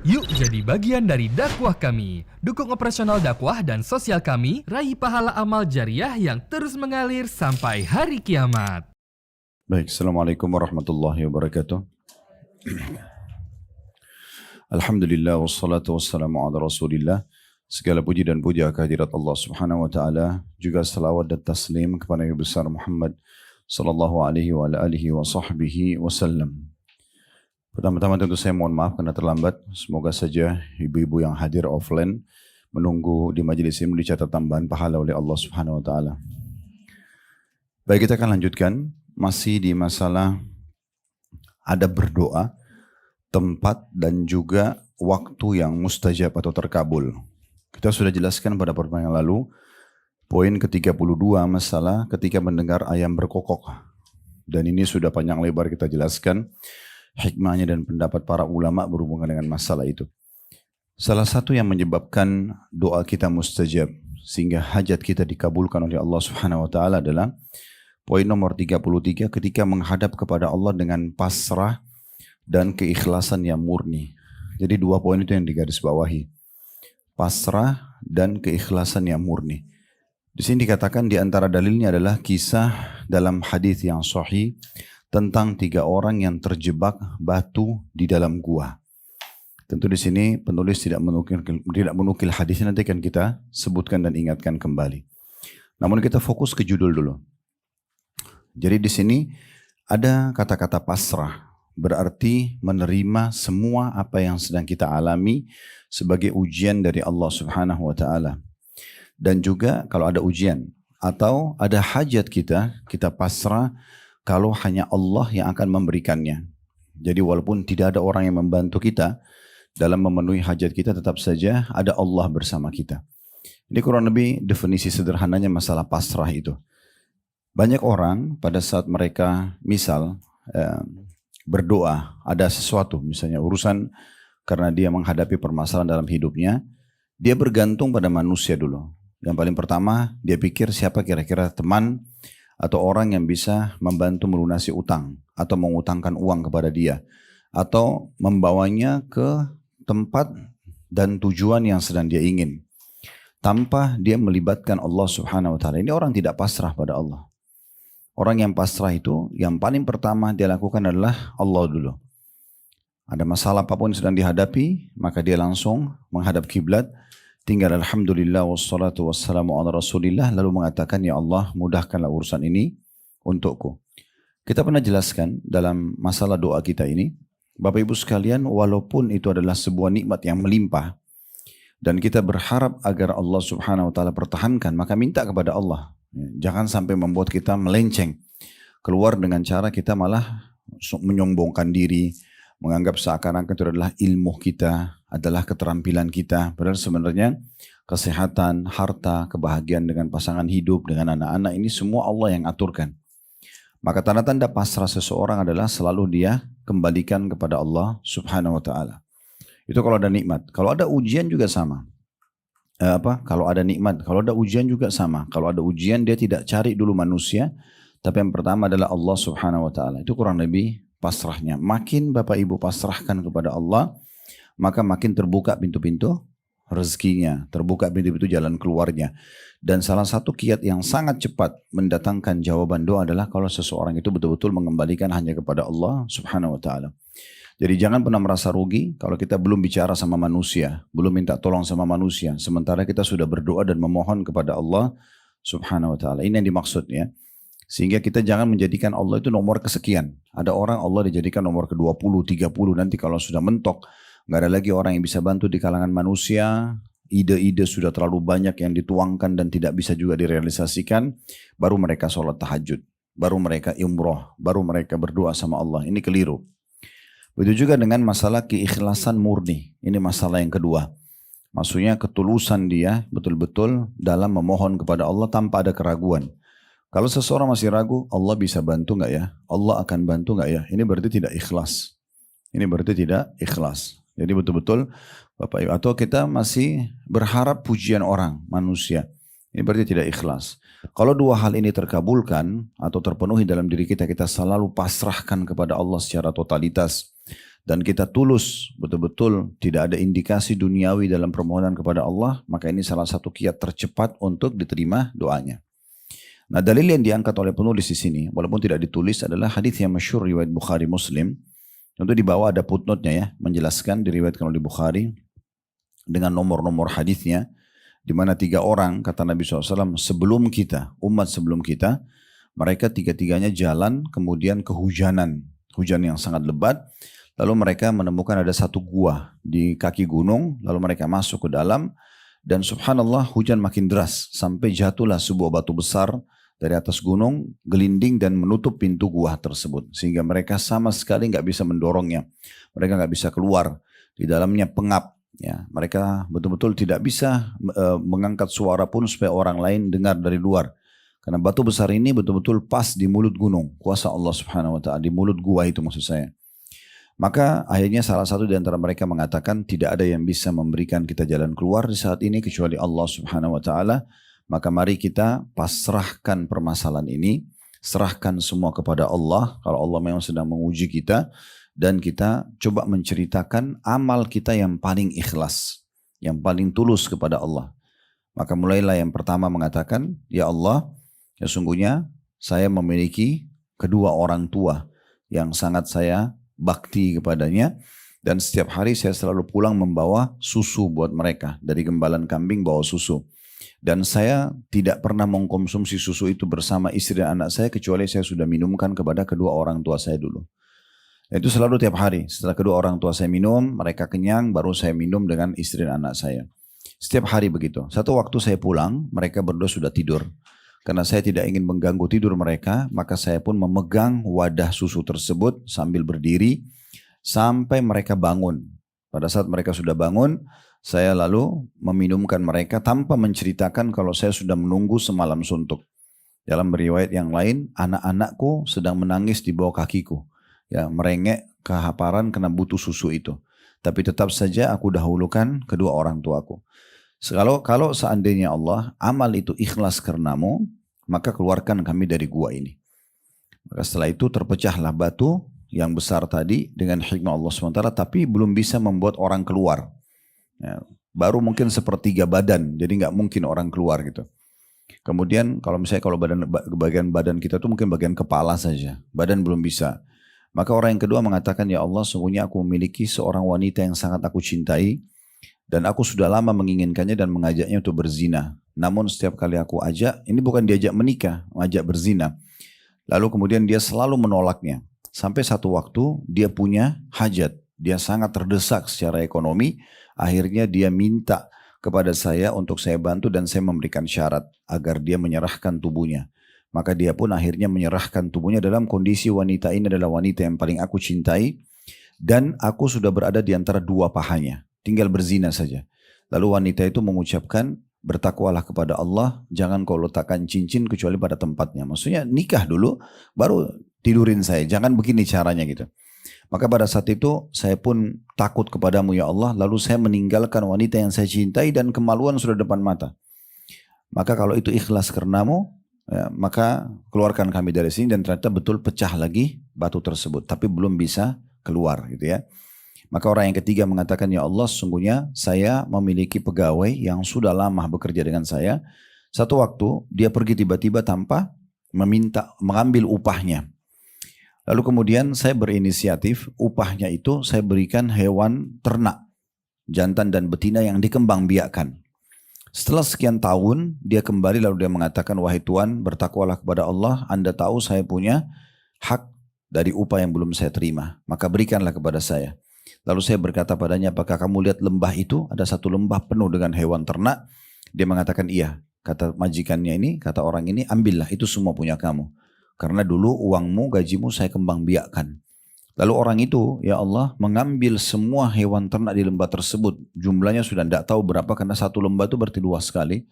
Yuk jadi bagian dari dakwah kami. Dukung operasional dakwah dan sosial kami, raih pahala amal jariah yang terus mengalir sampai hari kiamat. Baik, Assalamualaikum warahmatullahi wabarakatuh. Alhamdulillah wassalatu wassalamu ala rasulillah. Segala puji dan puja kehadirat Allah subhanahu wa ta'ala. Juga salawat dan taslim kepada Nabi besar Muhammad sallallahu alaihi wa alihi wa sahbihi wasallam. Pertama-tama tentu saya mohon maaf karena terlambat. Semoga saja ibu-ibu yang hadir offline menunggu di majelis ini dicatat tambahan pahala oleh Allah subhanahu wa ta'ala. Baik, kita akan lanjutkan. Masih di masalah ada berdoa, tempat dan juga waktu yang mustajab atau terkabul. Kita sudah jelaskan pada pertemuan yang lalu, poin ke-32 masalah ketika mendengar ayam berkokok. Dan ini sudah panjang lebar kita jelaskan hikmahnya dan pendapat para ulama berhubungan dengan masalah itu. Salah satu yang menyebabkan doa kita mustajab sehingga hajat kita dikabulkan oleh Allah Subhanahu wa taala adalah poin nomor 33, ketika menghadap kepada Allah dengan pasrah dan keikhlasan yang murni. Jadi dua poin itu yang digarisbawahi. Pasrah dan keikhlasan yang murni. Di sini dikatakan di antara dalilnya adalah kisah dalam hadis yang sahih tentang 3 orang yang terjebak batu di dalam gua. Tentu di sini penulis tidak menukil hadisnya, nanti akan kita sebutkan dan ingatkan kembali. Namun kita fokus ke judul dulu. Jadi di sini ada kata-kata pasrah, berarti menerima semua apa yang sedang kita alami sebagai ujian dari Allah Subhanahu wa taala. Dan juga kalau ada ujian atau ada hajat kita pasrah kalau hanya Allah yang akan memberikannya. Jadi walaupun tidak ada orang yang membantu kita dalam memenuhi hajat kita, tetap saja ada Allah bersama kita. Ini kurang lebih definisi sederhananya masalah pasrah itu. Banyak orang pada saat mereka misal berdoa, ada sesuatu misalnya urusan karena dia menghadapi permasalahan dalam hidupnya, dia bergantung pada manusia dulu. Yang paling pertama dia pikir siapa kira-kira teman atau orang yang bisa membantu melunasi utang atau mengutangkan uang kepada dia atau membawanya ke tempat dan tujuan yang sedang dia ingin tanpa dia melibatkan Allah Subhanahu wa taala. Ini orang tidak pasrah pada Allah. Orang yang pasrah itu yang paling pertama dia lakukan adalah Allah dulu. Ada masalah apapun yang sedang dihadapi, maka dia langsung menghadap kiblat. Tinggal alhamdulillah wassalatu wassalamu ala rasulillah, lalu mengatakan, ya Allah mudahkanlah urusan ini untukku. Kita pernah jelaskan dalam masalah doa kita ini, Bapak Ibu sekalian, walaupun itu adalah sebuah nikmat yang melimpah dan kita berharap agar Allah Subhanahu wa taala pertahankan, maka minta kepada Allah. Jangan sampai membuat kita melenceng, keluar dengan cara kita malah menyombongkan diri, menganggap seakan-akan itu adalah ilmu kita, adalah keterampilan kita. Padahal sebenarnya kesehatan, harta, kebahagiaan dengan pasangan hidup, dengan anak-anak ini semua Allah yang aturkan. Maka tanda-tanda pasrah seseorang adalah selalu dia kembalikan kepada Allah Subhanahu wa taala. Itu kalau ada nikmat. Kalau ada ujian juga sama. Kalau ada nikmat, kalau ada ujian juga sama. Kalau ada ujian dia tidak cari dulu manusia, tapi yang pertama adalah Allah Subhanahu wa taala. Itu kurang lebih pasrahnya. Makin Bapak Ibu pasrahkan kepada Allah, maka makin terbuka pintu-pintu rezekinya, terbuka pintu-pintu jalan keluarnya. Dan salah satu kiat yang sangat cepat mendatangkan jawaban doa adalah kalau seseorang itu betul-betul mengembalikan hanya kepada Allah Subhanahu wa taala. Jadi jangan pernah merasa rugi kalau kita belum bicara sama manusia, belum minta tolong sama manusia, sementara kita sudah berdoa dan memohon kepada Allah Subhanahu wa taala. Ini yang dimaksud ya. Sehingga kita jangan menjadikan Allah itu nomor kesekian. Ada orang Allah dijadikan nomor ke-20, 30, nanti kalau sudah mentok, nggak ada lagi orang yang bisa bantu di kalangan manusia, ide-ide sudah terlalu banyak yang dituangkan dan tidak bisa juga direalisasikan, baru mereka sholat tahajud, baru mereka umroh, baru mereka berdoa sama Allah. Ini keliru. Begitu juga dengan masalah keikhlasan murni. Ini masalah yang kedua. Maksudnya ketulusan dia betul-betul dalam memohon kepada Allah tanpa ada keraguan. Kalau seseorang masih ragu, Allah bisa bantu nggak ya? Allah akan bantu nggak ya? Ini berarti tidak ikhlas. Ini berarti tidak ikhlas. Jadi betul-betul Bapak Ibu, atau kita masih berharap pujian orang, manusia. Ini berarti tidak ikhlas. Kalau dua hal ini terkabulkan atau terpenuhi dalam diri kita, kita selalu pasrahkan kepada Allah secara totalitas. dan kita tulus, betul-betul tidak ada indikasi duniawi dalam permohonan kepada Allah, maka ini salah satu kiat tercepat untuk diterima doanya. Nah, dalil yang diangkat oleh penulis di sini, walaupun tidak ditulis, adalah hadis yang masyhur riwayat Bukhari Muslim. Tentu di bawah ada footnote-nya ya, menjelaskan diriwayatkan oleh Bukhari dengan nomor-nomor hadisnya, di mana 3 orang kata Nabi SAW sebelum kita, umat sebelum kita, mereka 3-tiganya jalan kemudian kehujanan, hujan yang sangat lebat, lalu mereka menemukan ada satu gua di kaki gunung, lalu mereka masuk ke dalam, dan subhanallah hujan makin deras sampai jatuhlah sebuah batu besar dari atas gunung, gelinding dan menutup pintu gua tersebut. Sehingga mereka sama sekali nggak bisa mendorongnya. Mereka nggak bisa keluar. Di dalamnya pengap. Ya, mereka betul-betul tidak bisa mengangkat suara pun supaya orang lain dengar dari luar. Karena batu besar ini betul-betul pas di mulut gunung. Kuasa Allah Subhanahu Wa Taala di mulut gua itu maksud saya. Maka akhirnya salah satu di antara mereka mengatakan tidak ada yang bisa memberikan kita jalan keluar di saat ini kecuali Allah Subhanahu Wa Taala. Maka mari kita pasrahkan permasalahan ini, serahkan semua kepada Allah kalau Allah memang sedang menguji kita, dan kita coba menceritakan amal kita yang paling ikhlas, yang paling tulus kepada Allah. Maka mulailah yang pertama mengatakan, ya Allah, ya sungguhnya saya memiliki kedua orang tua yang sangat saya bakti kepadanya, dan setiap hari saya selalu pulang membawa susu buat mereka, dari gembalan kambing bawa susu. Dan saya tidak pernah mengkonsumsi susu itu bersama istri dan anak saya kecuali saya sudah minumkan kepada kedua orang tua saya dulu. Itu selalu tiap hari. Setelah kedua orang tua saya minum, mereka kenyang, baru saya minum dengan istri dan anak saya. Setiap hari begitu. Satu waktu saya pulang, mereka berdua sudah tidur. Karena saya tidak ingin mengganggu tidur mereka, maka saya pun memegang wadah susu tersebut sambil berdiri sampai mereka bangun. Pada saat mereka sudah bangun, saya lalu meminumkan mereka tanpa menceritakan kalau saya sudah menunggu semalam suntuk. Dalam riwayat yang lain, anak-anakku sedang menangis di bawah kakiku. Ya, merengek kehaparan karena butuh susu itu. Tapi tetap saja aku dahulukan kedua orang tuaku. Kalau seandainya Allah, amal itu ikhlas karenamu, maka keluarkan kami dari gua ini. Maka setelah itu terpecahlah batu yang besar tadi dengan hikmah Allah SWT, tapi belum bisa membuat orang keluar. Ya, baru mungkin sepertiga badan, jadi nggak mungkin orang keluar gitu. Kemudian kalau bagian badan kita tuh mungkin bagian kepala saja, badan belum bisa. Maka orang yang kedua mengatakan, ya Allah, sungguhnya aku memiliki seorang wanita yang sangat aku cintai, dan aku sudah lama menginginkannya dan mengajaknya untuk berzina. Namun setiap kali aku ajak, ini bukan diajak menikah, ajak berzina. Lalu kemudian dia selalu menolaknya. Sampai satu waktu dia punya hajat, dia sangat terdesak secara ekonomi. Akhirnya dia minta kepada saya untuk saya bantu dan saya memberikan syarat agar dia menyerahkan tubuhnya. Maka dia pun akhirnya menyerahkan tubuhnya dalam kondisi wanita ini adalah wanita yang paling aku cintai. Dan aku sudah berada di antara dua pahanya. Tinggal berzina saja. Lalu wanita itu mengucapkan, bertakwalah kepada Allah, jangan kau letakkan cincin kecuali pada tempatnya. Maksudnya nikah dulu, baru tidurin saya. Jangan begini caranya gitu. Maka pada saat itu saya pun takut kepadamu ya Allah. Lalu saya meninggalkan wanita yang saya cintai dan kemaluan sudah depan mata. Maka kalau itu ikhlas karenamu, ya, maka keluarkan kami dari sini. Dan ternyata betul pecah lagi batu tersebut. Tapi belum bisa keluar gitu ya. Maka orang yang ketiga mengatakan, ya Allah, sesungguhnya saya memiliki pegawai yang sudah lama bekerja dengan saya. Satu waktu dia pergi tiba-tiba tanpa mengambil upahnya. Lalu kemudian saya berinisiatif, upahnya itu saya berikan hewan ternak, jantan dan betina yang dikembangbiakkan. Setelah sekian tahun, dia kembali lalu dia mengatakan, wahai Tuan, bertakwalah kepada Allah, Anda tahu saya punya hak dari upah yang belum saya terima, maka berikanlah kepada saya. Lalu saya berkata padanya, apakah kamu lihat lembah itu? Ada satu lembah penuh dengan hewan ternak. Dia mengatakan, iya. Kata majikannya ini, kata orang ini, ambillah, itu semua punya kamu. Karena dulu uangmu, gajimu saya kembang biakkan. Lalu orang itu, ya Allah, mengambil semua hewan ternak di lembah tersebut. Jumlahnya sudah tidak tahu berapa, karena satu lembah itu berarti luas sekali.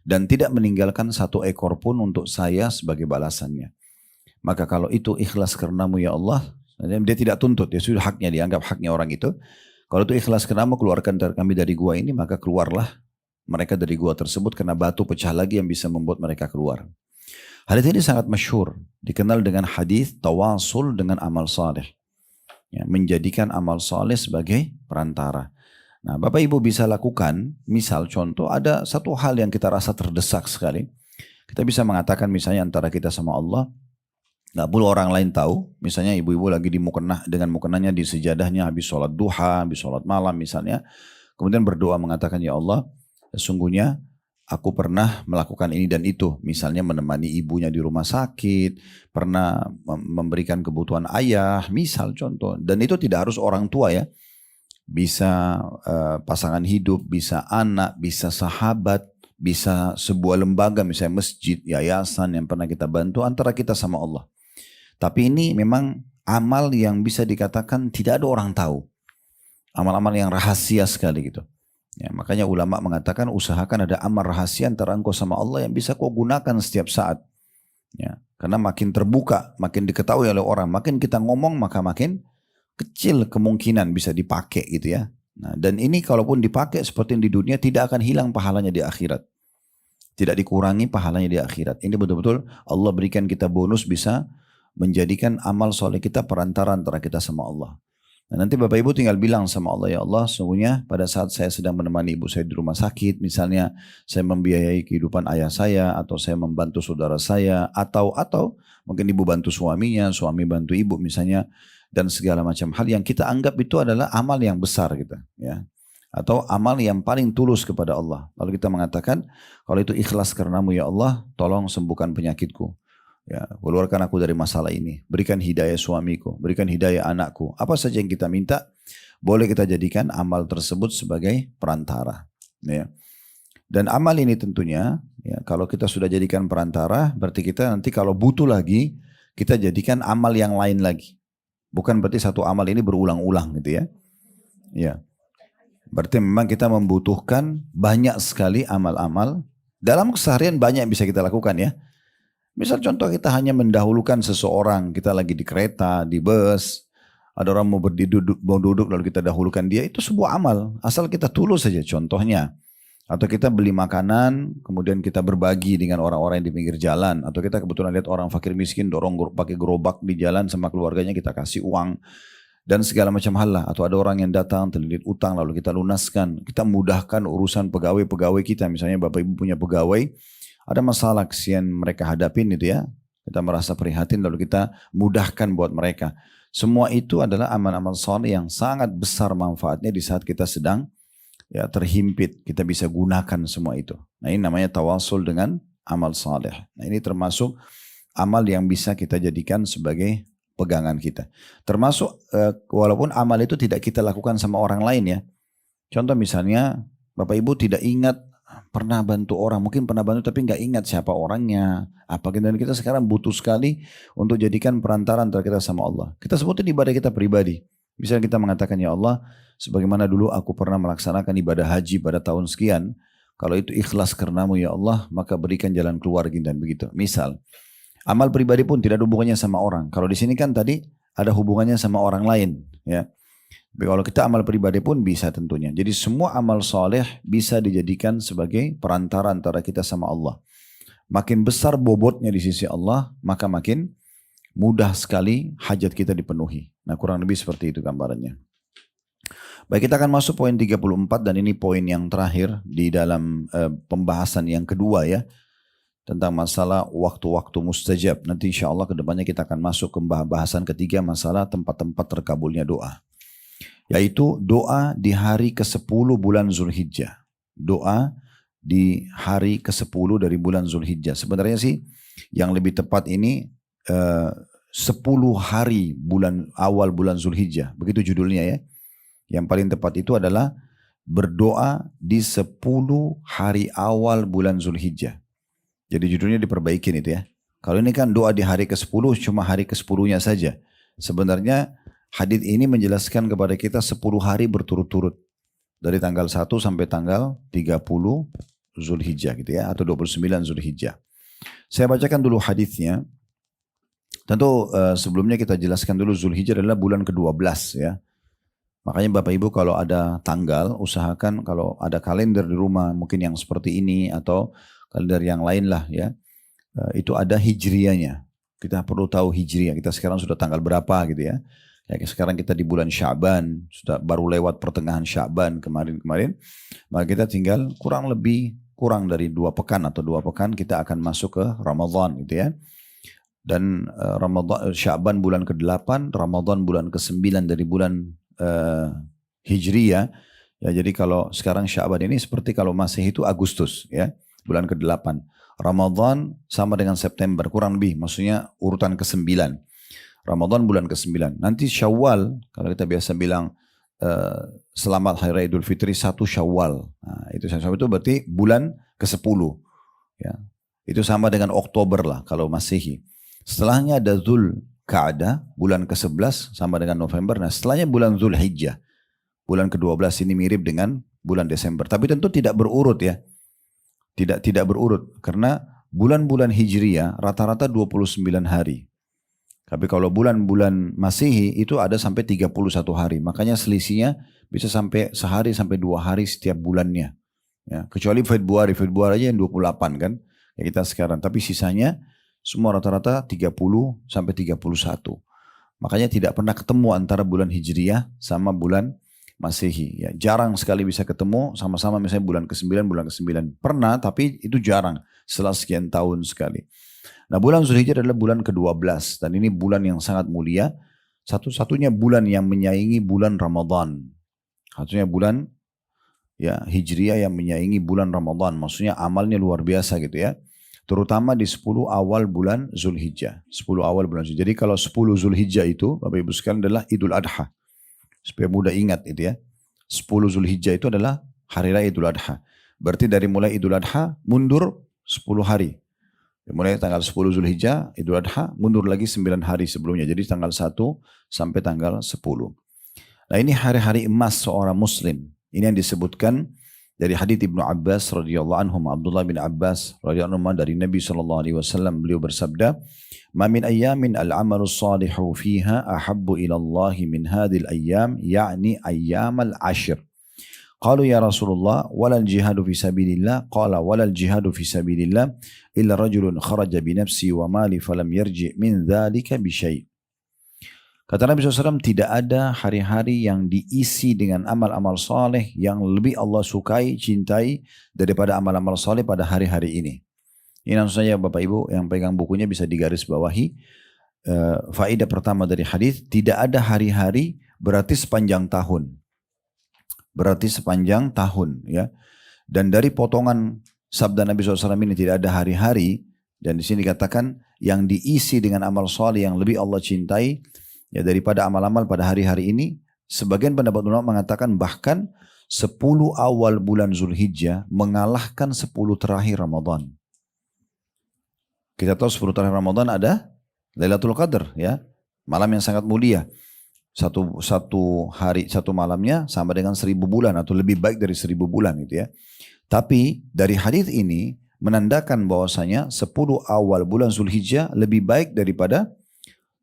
Dan tidak meninggalkan satu ekor pun untuk saya sebagai balasannya. Maka kalau itu ikhlas karenamu ya Allah, dia tidak tuntut, ya sudah haknya, dianggap haknya orang itu. Kalau itu ikhlas karenamu, keluarkan kami dari gua ini, maka keluarlah mereka dari gua tersebut, karena batu pecah lagi yang bisa membuat mereka keluar. Hadis ini sangat masyhur, dikenal dengan hadis tawasul dengan amal saleh. Ya, menjadikan amal soleh sebagai perantara. Nah, Bapak Ibu bisa lakukan, misal contoh ada satu hal yang kita rasa terdesak sekali. Kita bisa mengatakan misalnya antara kita sama Allah, nggak perlu orang lain tahu. Misalnya ibu-ibu lagi di mukena dengan mukenanya di sejadahnya habis sholat duha, habis sholat malam misalnya. Kemudian berdoa mengatakan, ya Allah, sesungguhnya aku pernah melakukan ini dan itu. Misalnya menemani ibunya di rumah sakit, pernah memberikan kebutuhan ayah, misal contoh. Dan itu tidak harus orang tua ya. Bisa pasangan hidup, bisa anak, bisa sahabat, bisa sebuah lembaga misalnya masjid, yayasan yang pernah kita bantu antara kita sama Allah. Tapi ini memang amal yang bisa dikatakan tidak ada orang tahu. Amal-amal yang rahasia sekali gitu. Ya, makanya ulama mengatakan usahakan ada amal rahasia antara engkau sama Allah yang bisa kau gunakan setiap saat. Ya, karena makin terbuka, makin diketahui oleh orang, makin kita ngomong maka makin kecil kemungkinan bisa dipakai gitu ya. Nah, dan ini kalaupun dipakai seperti di dunia tidak akan hilang pahalanya di akhirat. Tidak dikurangi pahalanya di akhirat. Ini betul-betul Allah berikan kita bonus bisa menjadikan amal soleh kita perantara antara kita sama Allah. Nah, nanti Bapak Ibu tinggal bilang sama Allah, ya Allah sesungguhnya pada saat saya sedang menemani ibu saya di rumah sakit, misalnya saya membiayai kehidupan ayah saya, atau saya membantu saudara saya, atau mungkin ibu bantu suaminya, suami bantu ibu misalnya, dan segala macam hal yang kita anggap itu adalah amal yang besar gitu ya, atau amal yang paling tulus kepada Allah. Lalu kita mengatakan kalau itu ikhlas karenamu ya Allah, tolong sembuhkan penyakitku. Ya, keluarkan aku dari masalah ini, berikan hidayah suamiku, berikan hidayah anakku. Apa saja yang kita minta, boleh kita jadikan amal tersebut sebagai perantara. Ya. Dan amal ini tentunya, ya, kalau kita sudah jadikan perantara, berarti kita nanti kalau butuh lagi, kita jadikan amal yang lain lagi. Bukan berarti satu amal ini berulang-ulang gitu ya. Ya. Berarti memang kita membutuhkan banyak sekali amal-amal. Dalam keseharian banyak yang bisa kita lakukan ya. Misal contoh kita hanya mendahulukan seseorang, kita lagi di kereta, di bus, ada orang mau duduk lalu kita dahulukan dia, itu sebuah amal. Asal kita tulus saja contohnya. Atau kita beli makanan, kemudian kita berbagi dengan orang-orang yang di pinggir jalan. Atau kita kebetulan lihat orang fakir miskin, dorong pakai gerobak di jalan sama keluarganya, kita kasih uang. Dan segala macam hal lah. Atau ada orang yang datang terlilit utang lalu kita lunaskan. Kita mudahkan urusan pegawai-pegawai kita. Misalnya Bapak Ibu punya pegawai, ada masalah kesian mereka hadapin itu ya. Kita merasa prihatin lalu kita mudahkan buat mereka. Semua itu adalah amal-amal saleh yang sangat besar manfaatnya di saat kita sedang ya terhimpit. Kita bisa gunakan semua itu. Nah ini namanya tawasul dengan amal saleh. Nah ini termasuk amal yang bisa kita jadikan sebagai pegangan kita. Termasuk walaupun amal itu tidak kita lakukan sama orang lain ya. Contoh misalnya Bapak Ibu tidak ingat pernah bantu orang, mungkin pernah bantu tapi nggak ingat siapa orangnya, apa dan kita sekarang butuh sekali untuk jadikan perantara antara kita sama Allah. Kita sebutin ibadah kita pribadi. Misalnya kita mengatakan ya Allah, sebagaimana dulu aku pernah melaksanakan ibadah haji pada tahun sekian, kalau itu ikhlas karenamu ya Allah, maka berikan jalan keluar dan begitu. Misal, amal pribadi pun tidak ada hubungannya sama orang. Kalau di sini kan tadi ada hubungannya sama orang lain, ya. Tapi kalau kita amal pribadi pun bisa tentunya. Jadi semua amal soleh bisa dijadikan sebagai perantara antara kita sama Allah. Makin besar bobotnya di sisi Allah, maka makin mudah sekali hajat kita dipenuhi. Nah kurang lebih seperti itu gambarannya. Baik, kita akan masuk poin 34 dan ini poin yang terakhir di dalam pembahasan yang kedua ya. Tentang masalah waktu-waktu mustajab. Nanti insya Allah kedepannya kita akan masuk ke bahasan ketiga masalah tempat-tempat terkabulnya doa. Yaitu doa di hari ke-10 bulan Zulhijjah. Doa di hari ke-10 dari bulan Zulhijjah. Sebenarnya sih yang lebih tepat ini 10 hari awal bulan Zulhijjah. Begitu judulnya ya. Yang paling tepat itu adalah berdoa di 10 hari awal bulan Zulhijjah. Jadi judulnya diperbaikin itu ya. Kalau ini kan doa di hari ke-10 cuma hari ke-10-nya saja. Sebenarnya hadits ini menjelaskan kepada kita 10 hari berturut-turut. Dari tanggal 1 sampai tanggal 30 Zulhijjah gitu ya. Atau 29 Zulhijjah. Saya bacakan dulu haditsnya. Tentu sebelumnya kita jelaskan dulu Zulhijjah adalah bulan ke-12 ya. Makanya Bapak Ibu kalau ada tanggal usahakan kalau ada kalender di rumah mungkin yang seperti ini atau kalender yang lain lah ya. Itu ada hijriyahnya. Kita perlu tahu hijriyah. Kita sekarang sudah tanggal berapa gitu ya. Ya, sekarang kita di bulan Sya'ban, sudah baru lewat pertengahan Sya'ban kemarin-kemarin, maka kita tinggal kurang dari 2 pekan atau 2 pekan kita akan masuk ke Ramadan gitu ya. Dan Ramadan Sya'ban bulan ke-8, Ramadan bulan ke-9 dari bulan Hijriyah. Ya, jadi kalau sekarang Sya'ban ini seperti kalau masih itu Agustus ya, bulan ke-8. Ramadan sama dengan September, kurang lebih, maksudnya urutan ke-9. Ramadan bulan ke-9. Nanti Syawal, kalau kita biasa bilang selamat Hari Raya Idul Fitri 1 Syawal. Nah, itu berarti bulan ke-10. Ya. Itu sama dengan Oktober lah kalau Masehi. Setelahnya ada Dzulqa'dah, bulan ke-11 sama dengan November. Nah, setelahnya bulan Dzulhijjah. Bulan ke-12 ini mirip dengan bulan Desember. Tapi tentu tidak berurut ya. Tidak berurut. Karena bulan-bulan Hijriyah rata-rata 29 hari. Tapi kalau bulan-bulan Masehi itu ada sampai 31 hari. Makanya selisihnya bisa sampai sehari sampai 2 hari setiap bulannya. Ya, kecuali Februari aja yang 28 kan. Ya kita sekarang. Tapi sisanya semua rata-rata 30 sampai 31. Makanya tidak pernah ketemu antara bulan Hijriyah sama bulan Masehi. Ya, jarang sekali bisa ketemu sama-sama misalnya bulan ke-9. Pernah tapi itu jarang. Setelah sekian tahun sekali. Nah, bulan Zulhijjah adalah bulan ke-12 dan ini bulan yang sangat mulia, satu-satunya bulan yang menyaingi bulan Ramadan. Satunya bulan ya Hijriyah yang menyaingi bulan Ramadan, maksudnya amalnya luar biasa gitu ya. Terutama di 10 awal bulan Zulhijjah. 10 awal bulan Zulhijjah. Jadi kalau 10 Zulhijjah itu Bapak Ibu sekalian adalah Idul Adha. Supaya mudah ingat itu ya. 10 Zulhijjah itu adalah hari raya Idul Adha. Berarti dari mulai Idul Adha mundur 10 hari. Mulai tanggal 10 Zulhijjah, Idul Adha, mundur lagi 9 hari sebelumnya. Jadi tanggal 1 sampai tanggal 10. Nah ini hari-hari emas seorang muslim. Ini yang disebutkan dari hadits Ibnu Abbas radhiyallahu anhum, Abdullah bin Abbas radhiyallahu anhu dari Nabi SAW. Beliau bersabda, "Ma min ayyamin al-amalu salihu fiha ahabbu ila Allah min hadhil ayyam, ya'ni ayyamal ashr." Qalu ya Rasulullah walal jihadu fi sabilillah qala walal jihadu fi sabilillah illa rajulun kharaja bi nafsi wa mali falam yarji min dzalika bi syai'. Kata Nabi SAW, tidak ada hari-hari yang diisi dengan amal-amal saleh yang lebih Allah sukai, cintai daripada amal-amal saleh pada hari-hari ini. Ini langsung saja Bapak Ibu yang pegang bukunya bisa digaris bawahi. Faedah pertama dari hadis, tidak ada hari-hari berarti sepanjang tahun. Berarti sepanjang tahun ya. Dan dari potongan sabda Nabi SAW ini tidak ada hari-hari, dan di sini dikatakan yang diisi dengan amal saleh yang lebih Allah cintai ya daripada amal-amal pada hari-hari ini. Sebagian pendapat ulama mengatakan bahkan 10 awal bulan Zulhijjah mengalahkan 10 terakhir Ramadan. Kita tahu 10 terakhir Ramadan ada Lailatul Qadar ya, malam yang sangat mulia. Satu hari, satu malamnya sama dengan 1000 bulan atau lebih baik dari 1000 bulan gitu ya. Tapi dari hadis ini menandakan bahwasanya 10 awal bulan Zulhijjah lebih baik daripada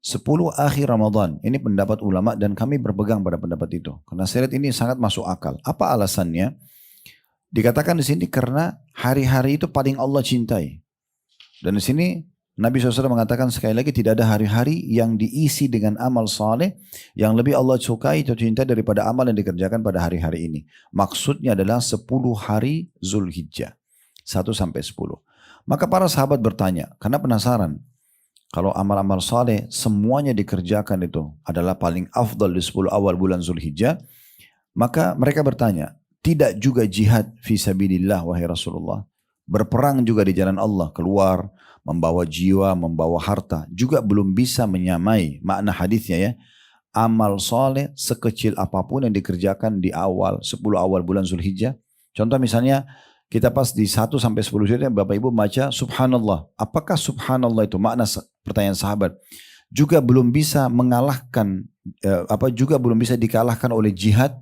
10 akhir Ramadan. Ini pendapat ulama dan kami berpegang pada pendapat itu. Karena saya lihat ini sangat masuk akal. Apa alasannya? Dikatakan di sini karena hari-hari itu paling Allah cintai. Dan di sini Nabi SAW mengatakan sekali lagi tidak ada hari-hari yang diisi dengan amal saleh yang lebih Allah sukai atau cinta daripada amal yang dikerjakan pada hari-hari ini. Maksudnya adalah 10 hari Zulhijjah. 1 sampai 10. Maka para sahabat bertanya, karena penasaran. Kalau amal-amal saleh semuanya dikerjakan itu adalah paling afdal di 10 awal bulan Zulhijjah. Maka mereka bertanya, tidak juga jihad fisabilillah wahai Rasulullah? Berperang juga di jalan Allah, keluar, membawa jiwa, membawa harta, juga belum bisa menyamai makna hadisnya ya. Amal soleh sekecil apapun yang dikerjakan di awal 10 awal bulan Zulhijjah. Contoh misalnya kita pas di 1 sampai 10 Zulhijjah Bapak Ibu baca subhanallah. Apakah subhanallah itu makna pertanyaan sahabat? Juga belum bisa mengalahkan juga belum bisa dikalahkan oleh jihad.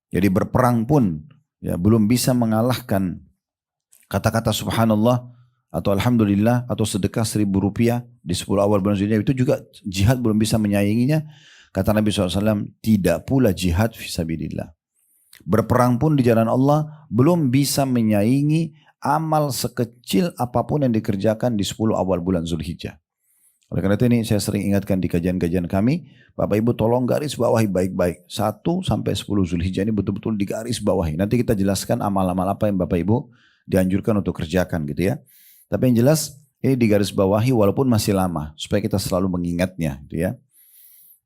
Jadi berperang pun ya belum bisa mengalahkan kata-kata subhanallah atau alhamdulillah atau sedekah 1000 rupiah di 10 awal bulan Zulhijjah, itu juga jihad belum bisa menyainginya. Kata Nabi SAW, tidak pula jihad fisabilillah. Berperang pun di jalan Allah belum bisa menyaingi amal sekecil apapun yang dikerjakan di 10 awal bulan Zulhijjah. Oleh karena itu ini saya sering ingatkan di kajian-kajian kami, Bapak Ibu tolong garis bawahi baik-baik. 1 sampai 10 Zulhijjah ini betul-betul digaris bawahi. Nanti kita jelaskan amal-amal apa yang Bapak Ibu dianjurkan untuk kerjakan gitu ya. Tapi yang jelas ini digaris bawahi walaupun masih lama, supaya kita selalu mengingatnya gitu ya.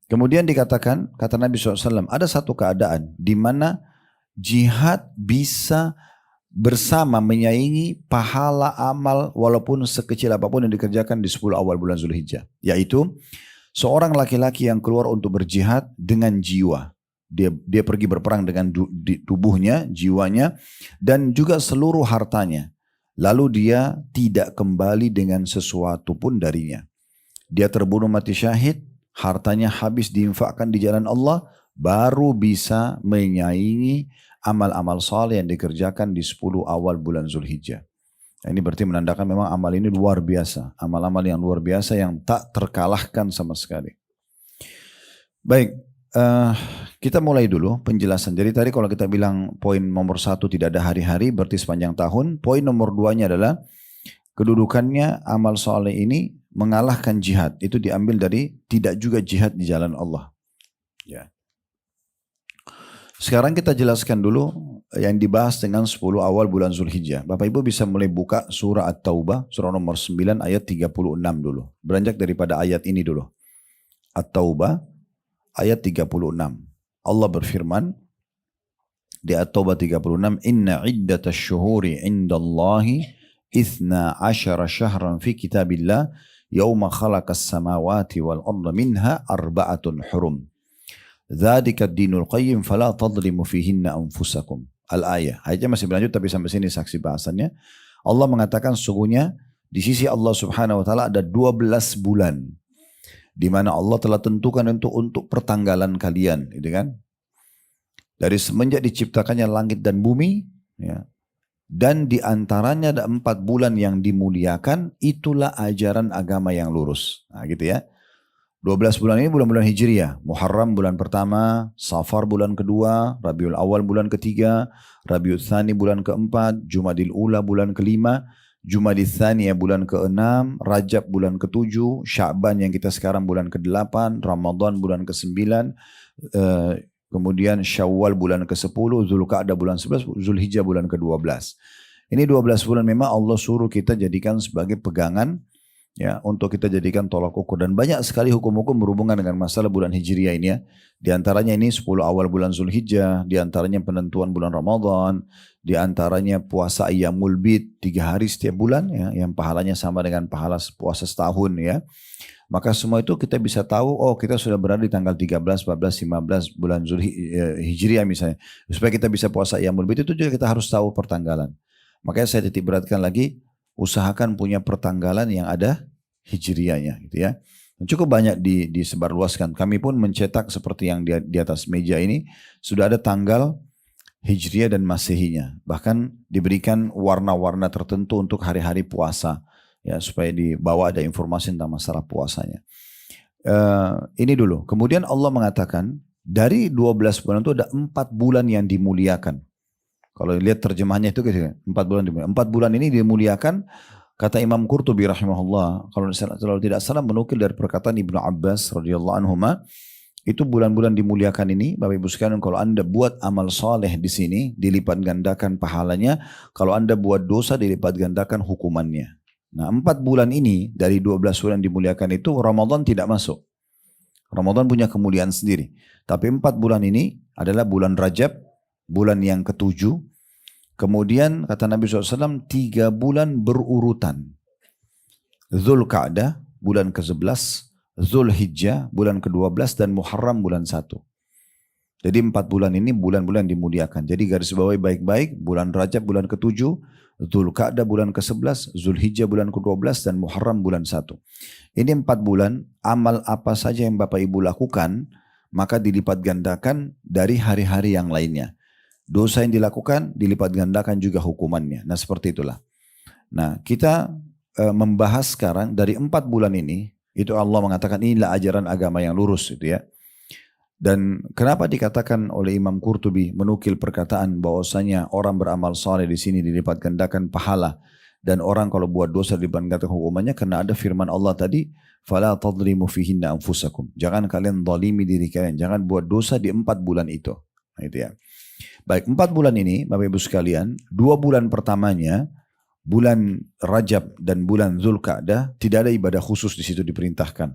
Kemudian dikatakan, kata Nabi SAW, ada satu keadaan di mana jihad bisa bersama menyaingi pahala amal walaupun sekecil apapun yang dikerjakan di 10 awal bulan Zulhijjah. Yaitu seorang laki-laki yang keluar untuk berjihad dengan jiwa. Dia pergi berperang dengan tubuhnya, jiwanya, dan juga seluruh hartanya. Lalu dia tidak kembali dengan sesuatu pun darinya. Dia terbunuh mati syahid, hartanya habis diinfakkan di jalan Allah, baru bisa menyaingi amal-amal saleh yang dikerjakan di 10 awal bulan Zulhijjah. Ini berarti menandakan memang amal ini luar biasa. Amal-amal yang luar biasa yang tak terkalahkan sama sekali. Baik, kita mulai dulu penjelasan. Jadi tadi kalau kita bilang poin nomor 1 tidak ada hari-hari, berarti sepanjang tahun. Poin nomor 2-nya adalah kedudukannya amal saleh ini mengalahkan jihad. Itu diambil dari tidak juga jihad di jalan Allah. Ya. Sekarang kita jelaskan dulu yang dibahas dengan 10 awal bulan Zulhijjah. Bapak Ibu bisa mulai buka surah At-Taubah, surah nomor 9 ayat 36 dulu. Beranjak daripada ayat ini dulu. At-Taubah ayat 36. Allah berfirman di At-Taubah 36, Inna iddatash syuhuri indallahi 12 syahran fi kitabillah yawma khalaqas samawati wal arda minha arba'atun hurum. Dzalika ad-dinul qayyim fala tadhlimu fihinna anfusakum. Al-ayah. Ayatnya masih berlanjut tapi sampai sini saksi bahasannya. Allah mengatakan sesungguhnya di sisi Allah Subhanahu wa taala ada 12 bulan di mana Allah telah tentukan untuk pertanggalan kalian, gitu kan? Dari semenjak diciptakannya langit dan bumi, ya. Dan di antaranya ada 4 bulan yang dimuliakan, itulah ajaran agama yang lurus. Nah, gitu ya. 12 bulan ini bulan-bulan Hijriah. Muharram bulan pertama, Safar bulan kedua, Rabiul Awal bulan ketiga, Rabiul Tsani bulan keempat, Jumadil Ula bulan kelima, Jumadil Tsaniyah bulan keenam, Rajab bulan ketujuh, Sya'ban yang kita sekarang bulan ke-8, Ramadan bulan ke-9, kemudian Syawal bulan ke-10, Zulqa'dah bulan 11, Zulhijjah bulan ke-12. Ini 12 bulan memang Allah suruh kita jadikan sebagai pegangan, ya, untuk kita jadikan tolak ukur. Dan banyak sekali hukum-hukum berhubungan dengan masalah bulan Hijriah ini ya. Di antaranya ini 10 awal bulan Zulhijjah, di antaranya penentuan bulan Ramadan, di antaranya puasa Ayyamul Bid 3 hari setiap bulan ya, yang pahalanya sama dengan pahala puasa setahun ya. Maka semua itu kita bisa tahu, oh kita sudah berada di tanggal 13, 14, 15 bulan Hijriah misalnya. Supaya kita bisa puasa Ayyamul Bid itu juga kita harus tahu pertanggalan. Makanya saya titik beratkan lagi, usahakan punya pertanggalan yang ada hijriahnya gitu ya. Cukup banyak disebarluaskan. Kami pun mencetak seperti yang di atas meja ini sudah ada tanggal hijriah dan masehinya. Bahkan diberikan warna-warna tertentu untuk hari-hari puasa ya, supaya di bawah ada informasi tentang masalah puasanya. Ini dulu. Kemudian Allah mengatakan dari 12 bulan itu ada 4 bulan yang dimuliakan. Kalau lihat terjemahannya itu gitu, 4 bulan dimuliakan. 4 bulan ini dimuliakan, kata Imam Qurtubi rahimahullah, kalau tidak salah menukil dari perkataan Ibnu Abbas radhiyallahu anhuma, itu bulan-bulan dimuliakan ini, Bapak Ibu sekalian, kalau Anda buat amal soleh di sini, dilipat gandakan pahalanya, kalau Anda buat dosa, dilipat gandakan hukumannya. Nah 4 bulan ini, dari 12 bulan dimuliakan itu, Ramadan tidak masuk. Ramadan punya kemuliaan sendiri. Tapi 4 bulan ini adalah bulan Rajab, bulan yang ke-7. Kemudian kata Nabi SAW 3 bulan berurutan. Zulqa'dah bulan ke-11, Zulhijjah bulan ke-12 dan Muharram bulan 1. Jadi 4 bulan ini bulan-bulan dimuliakan. Jadi garis bawahi baik-baik, bulan Rajab bulan ke-7, Zulqa'dah bulan ke-11, Zulhijjah bulan ke-12 dan Muharram bulan 1. Ini 4 bulan, amal apa saja yang Bapak Ibu lakukan, maka dilipat gandakan dari hari-hari yang lainnya. Dosa yang dilakukan dilipat gandakan juga hukumannya. Nah seperti itulah. Nah kita membahas sekarang dari 4 bulan ini, itu Allah mengatakan inilah ajaran agama yang lurus itu ya. Dan kenapa dikatakan oleh Imam Qurtubi menukil perkataan bahwasanya orang beramal saleh di sini dilipat gandakan pahala Dan orang kalau buat dosa dibanggatakan hukumannya karena ada firman Allah tadi, fala tadlimu fihinna anfusakum. Jangan kalian zalimi diri kalian, jangan buat dosa di 4 bulan itu. Nah, itu ya. Baik, 4 bulan ini Bapak Ibu sekalian, 2 bulan pertamanya bulan Rajab dan bulan Zulqa'dah tidak ada ibadah khusus di situ diperintahkan.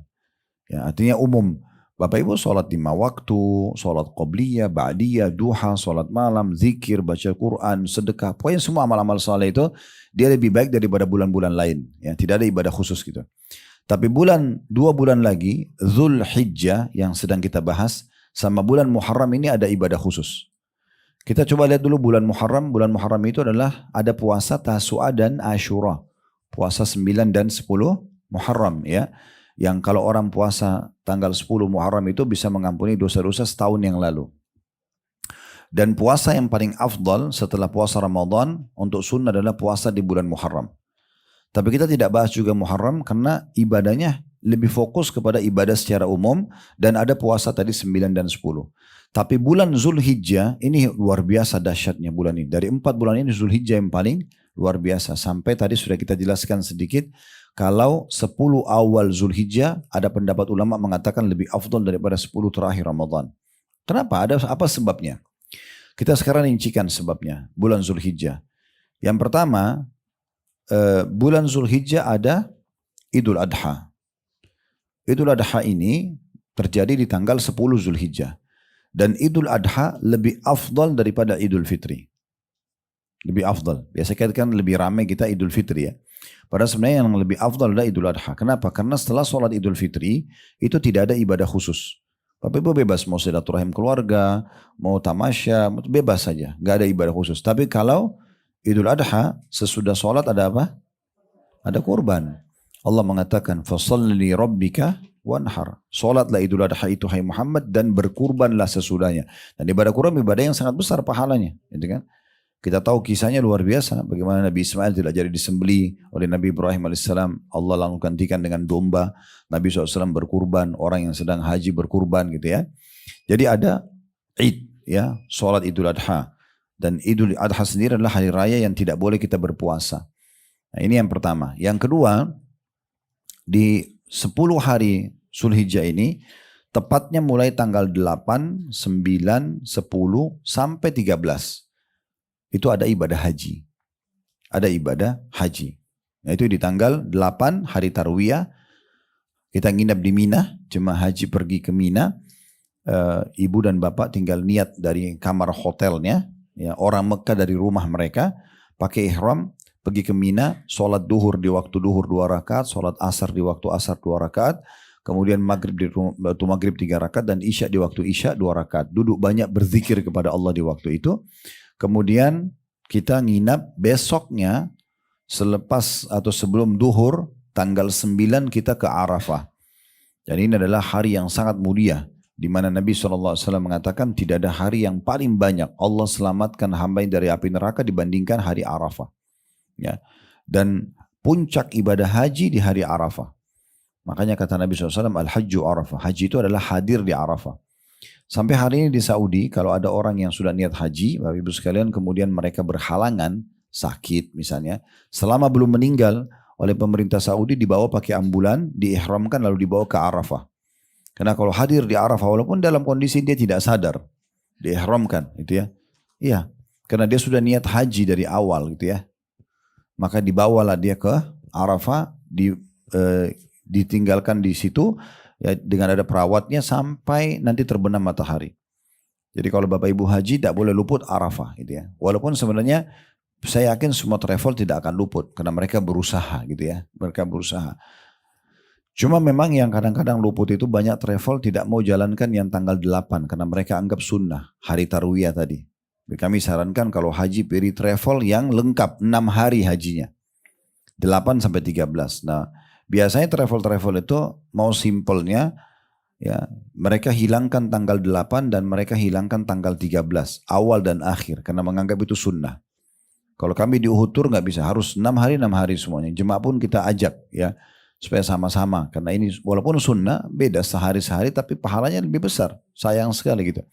Ya, artinya umum. Bapak Ibu sholat 5 waktu, sholat qobliyah, ba'diyah, duha, sholat malam, zikir, baca Quran, sedekah. Pokoknya semua amal-amal saleh itu dia lebih baik daripada bulan-bulan lain. Ya, tidak ada ibadah khusus gitu. Tapi 2 bulan lagi, Zulhijjah yang sedang kita bahas, sama bulan Muharram ini ada ibadah khusus. Kita coba lihat dulu bulan Muharram. Bulan Muharram itu adalah ada puasa Tasu'a dan Ashura. Puasa 9 dan 10 Muharram ya. Yang kalau orang puasa tanggal 10 Muharram itu bisa mengampuni dosa-dosa setahun yang lalu. Dan puasa yang paling afdal setelah puasa Ramadan untuk sunnah adalah puasa di bulan Muharram. Tapi kita tidak bahas juga Muharram karena ibadahnya lebih fokus kepada ibadah secara umum dan ada puasa tadi 9 dan 10. Tapi bulan Zulhijjah ini luar biasa dahsyatnya bulan ini. Dari 4 bulan ini Zulhijjah yang paling luar biasa. Sampai tadi sudah kita jelaskan sedikit. Kalau 10 awal Zulhijjah ada pendapat ulama mengatakan lebih afdal daripada 10 terakhir Ramadan. Kenapa? Ada apa sebabnya? Kita sekarang rincikan sebabnya. Bulan Zulhijjah. Yang pertama, bulan Zulhijjah ada Idul Adha. Idul Adha ini terjadi di tanggal 10 Zulhijjah. Dan Idul Adha lebih afdal daripada Idul Fitri. Lebih afdal. Biasanya kan lebih ramai kita Idul Fitri ya. Padahal sebenarnya yang lebih afdal adalah Idul Adha. Kenapa? Karena setelah sholat Idul Fitri, itu tidak ada ibadah khusus. Bapak Ibu bebas mau silaturahim keluarga, mau tamasya, bebas saja. Gak ada ibadah khusus. Tapi kalau Idul Adha, sesudah sholat ada apa? Ada kurban. Allah mengatakan, fasalli rabbika wanhar. Sholatlah Idul Adha itu hai Muhammad dan berkurbanlah sesudahnya. Dan ibadah kurban ibadah yang sangat besar pahalanya. Gitu kan? Kita tahu kisahnya luar biasa. Bagaimana Nabi Ismail tidak jadi disembeli oleh Nabi Ibrahim AS. Allah langsung gantikan dengan domba. Nabi SAW berkurban. Orang yang sedang haji berkurban gitu ya. Jadi ada Id ya. Sholat Idul Adha. Dan Idul Adha sendiri adalah hari raya yang tidak boleh kita berpuasa. Nah ini yang pertama. Yang kedua. Di 10 hari Zulhijjah ini. Tepatnya mulai tanggal 8, 9, 10 sampai 13. Itu ada ibadah haji. Ada ibadah haji. Nah, itu di tanggal 8 hari Tarwiyah. Kita nginap di Mina. Jemaah haji pergi ke Mina. Ibu dan bapak tinggal niat dari kamar hotelnya. Ya, orang Mekah dari rumah mereka. Pakai ihram. Pergi ke Mina. Sholat duhur di waktu duhur 2 rakaat. Sholat asar di waktu asar 2 rakaat. Kemudian maghrib di waktu maghrib 3 rakaat. Dan isya di waktu isya 2 rakaat. Duduk banyak berzikir kepada Allah di waktu itu. Kemudian kita nginap besoknya selepas atau sebelum duhur tanggal 9 kita ke Arafah. Dan ini adalah hari yang sangat mulia. Di mana Nabi SAW mengatakan tidak ada hari yang paling banyak Allah selamatkan hamba dari api neraka dibandingkan hari Arafah. Ya. Dan puncak ibadah haji di hari Arafah. Makanya kata Nabi SAW Al-Hajju Arafah. Haji itu adalah hadir di Arafah. Sampai hari ini di Saudi, kalau ada orang yang sudah niat haji, Bapak Ibu sekalian, kemudian mereka berhalangan, sakit misalnya, selama belum meninggal oleh pemerintah Saudi dibawa pakai ambulan, diihramkan lalu dibawa ke Arafah. Karena kalau hadir di Arafah, walaupun dalam kondisi dia tidak sadar, diihramkan, gitu ya. Iya, karena dia sudah niat haji dari awal, gitu ya. Maka dibawalah dia ke Arafah, ditinggalkan di situ, ya, dengan ada perawatnya sampai nanti terbenam matahari. Jadi kalau Bapak Ibu haji tidak boleh luput Arafah gitu ya. Walaupun sebenarnya saya yakin semua travel tidak akan luput karena mereka berusaha gitu ya. Mereka berusaha. Cuma memang yang kadang-kadang luput itu banyak travel tidak mau jalankan yang tanggal 8 karena mereka anggap sunnah hari Tarwiyah tadi. Kami sarankan kalau haji pilih travel yang lengkap 6 hari hajinya. 8 sampai 13. Nah, biasanya travel-travel itu mau simpelnya ya mereka hilangkan tanggal 8 dan mereka hilangkan tanggal 13 awal dan akhir karena menganggap itu sunnah. Kalau kami di Uhud Tour nggak bisa, harus 6 hari semuanya. Jemaah pun kita ajak ya supaya sama-sama karena ini walaupun sunnah beda sehari-sehari tapi pahalanya lebih besar. Sayang sekali gitu.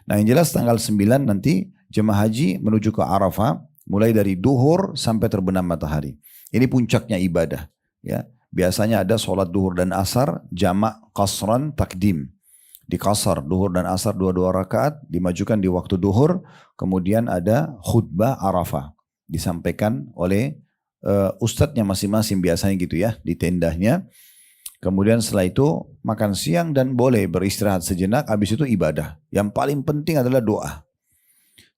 Nah yang jelas tanggal 9 nanti jemaah haji menuju ke Arafah mulai dari duhur sampai terbenam matahari. Ini puncaknya ibadah. Ya, biasanya ada sholat duhur dan asar jamak qasran takdim. Di qasar duhur dan asar dua-dua rakaat dimajukan di waktu duhur. Kemudian ada khutbah Arafah disampaikan oleh ustadznya masing-masing biasanya gitu ya di tendanya. Kemudian setelah itu makan siang dan boleh beristirahat sejenak. Habis itu ibadah. Yang paling penting adalah doa.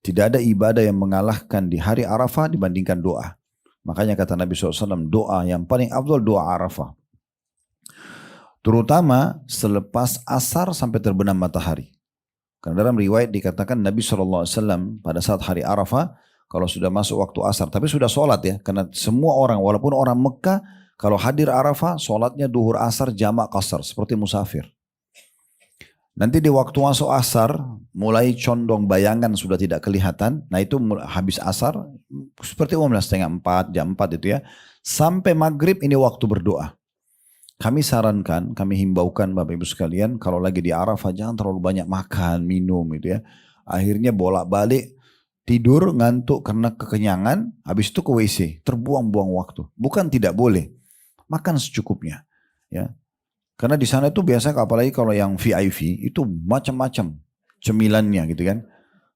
Tidak ada ibadah yang mengalahkan di hari Arafah dibandingkan doa. Makanya kata Nabi SAW, doa yang paling afdal doa Arafah. Terutama selepas asar sampai terbenam matahari. Karena dalam riwayat dikatakan Nabi SAW pada saat hari Arafah, kalau sudah masuk waktu asar, tapi sudah sholat ya. Karena semua orang, walaupun orang Mekah, kalau hadir Arafah, sholatnya duhur asar jamak qasar, seperti musafir. Nanti di waktu masuk asar, mulai condong bayangan sudah tidak kelihatan. Nah itu habis asar, seperti umumnya setengah 4, jam 4 itu ya. Sampai maghrib ini waktu berdoa. Kami sarankan, kami himbaukan Bapak Ibu sekalian, kalau lagi di Arafah jangan terlalu banyak makan, minum gitu ya. Akhirnya bolak-balik, tidur, ngantuk karena kekenyangan, habis itu ke WC, terbuang-buang waktu. Bukan tidak boleh, makan secukupnya. Ya. Karena di sana itu biasa apalagi kalau yang VIP itu macam-macam cemilannya gitu kan.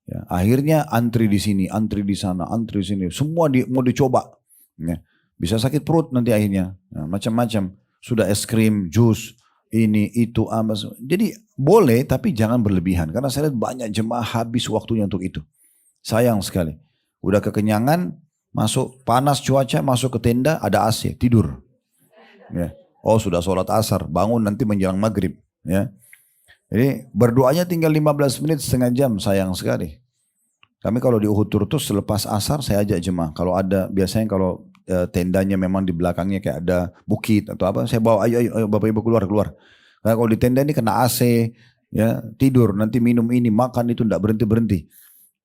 Ya, akhirnya antri di sini, antri di sana, antri di sini, semua mau dicoba. Ya, bisa sakit perut nanti akhirnya. Ya, macam-macam. Sudah es krim, jus, ini, itu, ambas. Jadi boleh tapi jangan berlebihan. Karena saya lihat banyak jemaah habis waktunya untuk itu. Sayang sekali. Udah kekenyangan, masuk panas cuaca, masuk ke tenda, ada AC, tidur. Ya. Oh sudah sholat asar, bangun nanti menjelang maghrib. Ya. Jadi berdoanya tinggal 15 menit, setengah jam, sayang sekali. Kami kalau di Uhud Turtus selepas asar saya ajak jemaah. Kalau ada, biasanya kalau tendanya memang di belakangnya kayak ada bukit atau apa, saya bawa ayo Bapak Ibu keluar. Karena kalau di tenda ini kena AC, ya tidur, nanti minum ini, makan itu, tidak berhenti.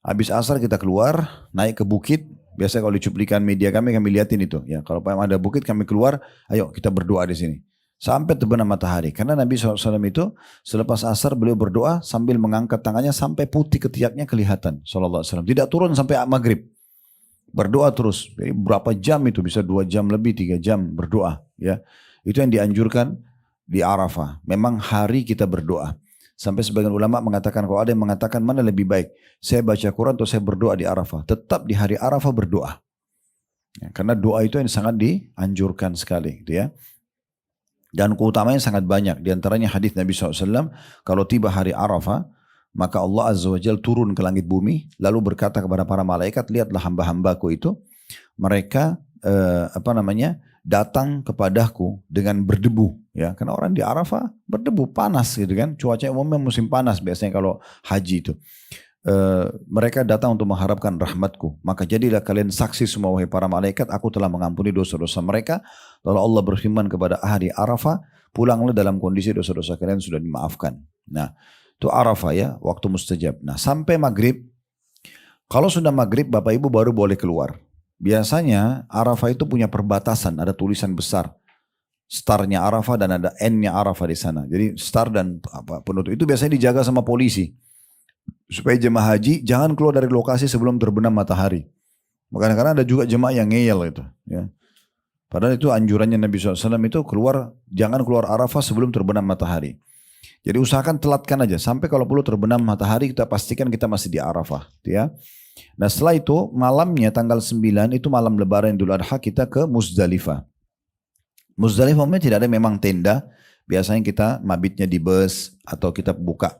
Habis asar kita keluar, naik ke bukit. Biasa kalau di cuplikan media kami lihatin itu. Ya, kalau ada bukit kami keluar, ayo kita berdoa di sini. Sampai terbenam matahari. Karena Nabi SAW itu selepas asar beliau berdoa sambil mengangkat tangannya sampai putih ketiaknya kelihatan. SAW. Tidak turun sampai maghrib. Berdoa terus. Jadi berapa jam itu? Bisa 2 jam lebih, 3 jam berdoa. Ya, itu yang dianjurkan di Arafah. Memang hari kita berdoa. Sampai sebagian ulama mengatakan, kalau ada yang mengatakan mana lebih baik, saya baca Quran atau saya berdoa di Arafah. Tetap di hari Arafah berdoa. Ya, karena doa itu yang sangat dianjurkan sekali. Gitu ya. Dan keutamanya sangat banyak. Di antaranya hadis Nabi SAW, kalau tiba hari Arafah, maka Allah Azza wa Jalla turun ke langit bumi, lalu berkata kepada para malaikat, lihatlah hamba-hambaku itu, mereka datang kepadaku dengan berdebu, ya, karena orang di Arafah berdebu, panas gitu kan, cuaca umumnya musim panas biasanya kalau haji itu. Mereka datang untuk mengharapkan rahmatku, maka jadilah kalian saksi semua wahai para malaikat, aku telah mengampuni dosa-dosa mereka. Lalu Allah berfirman kepada ahli Arafah, pulanglah dalam kondisi dosa-dosa kalian sudah dimaafkan. Nah, itu Arafah ya, waktu mustajab. Nah, sampai maghrib, kalau sudah maghrib Bapak Ibu baru boleh keluar. Biasanya Arafah itu punya perbatasan, ada tulisan besar. Startnya Arafah dan ada endnya Arafah di sana. Jadi start dan penutup itu biasanya dijaga sama polisi. Supaya jemaah haji jangan keluar dari lokasi sebelum terbenam matahari. Makanya karena ada juga jemaah yang ngeyel itu. Ya. Padahal itu anjurannya Nabi SAW itu jangan keluar Arafah sebelum terbenam matahari. Jadi usahakan telatkan aja. Sampai kalau perlu terbenam matahari kita pastikan kita masih di Arafah. Ya. Nah setelah itu malamnya tanggal 9 itu malam lebaran Idul Adha kita ke Muzdalifah. Muzdalifah tidak ada memang tenda. Biasanya kita mabitnya di bus atau kita buka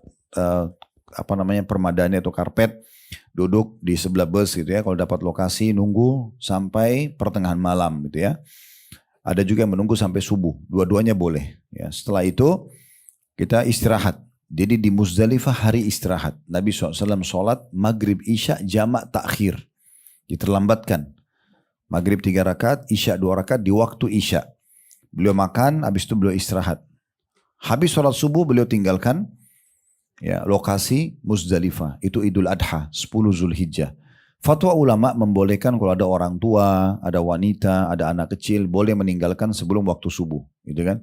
permadani atau karpet, duduk di sebelah bus gitu ya. Kalau dapat lokasi nunggu sampai pertengahan malam gitu ya. Ada juga yang menunggu sampai subuh. Dua-duanya boleh. Ya. Setelah itu kita istirahat. Jadi di Muzdalifah hari istirahat. Nabi SAW sholat maghrib isya jamak takhir. Diterlambatkan. Maghrib 3 rakaat, isya 2 rakaat di waktu isya. Beliau makan, habis itu beliau istirahat. Habis sholat subuh beliau tinggalkan ya, lokasi Muzdalifah. Itu Idul Adha, 10 Zulhijjah. Fatwa ulama membolehkan kalau ada orang tua, ada wanita, ada anak kecil, boleh meninggalkan sebelum waktu subuh. Gitu kan?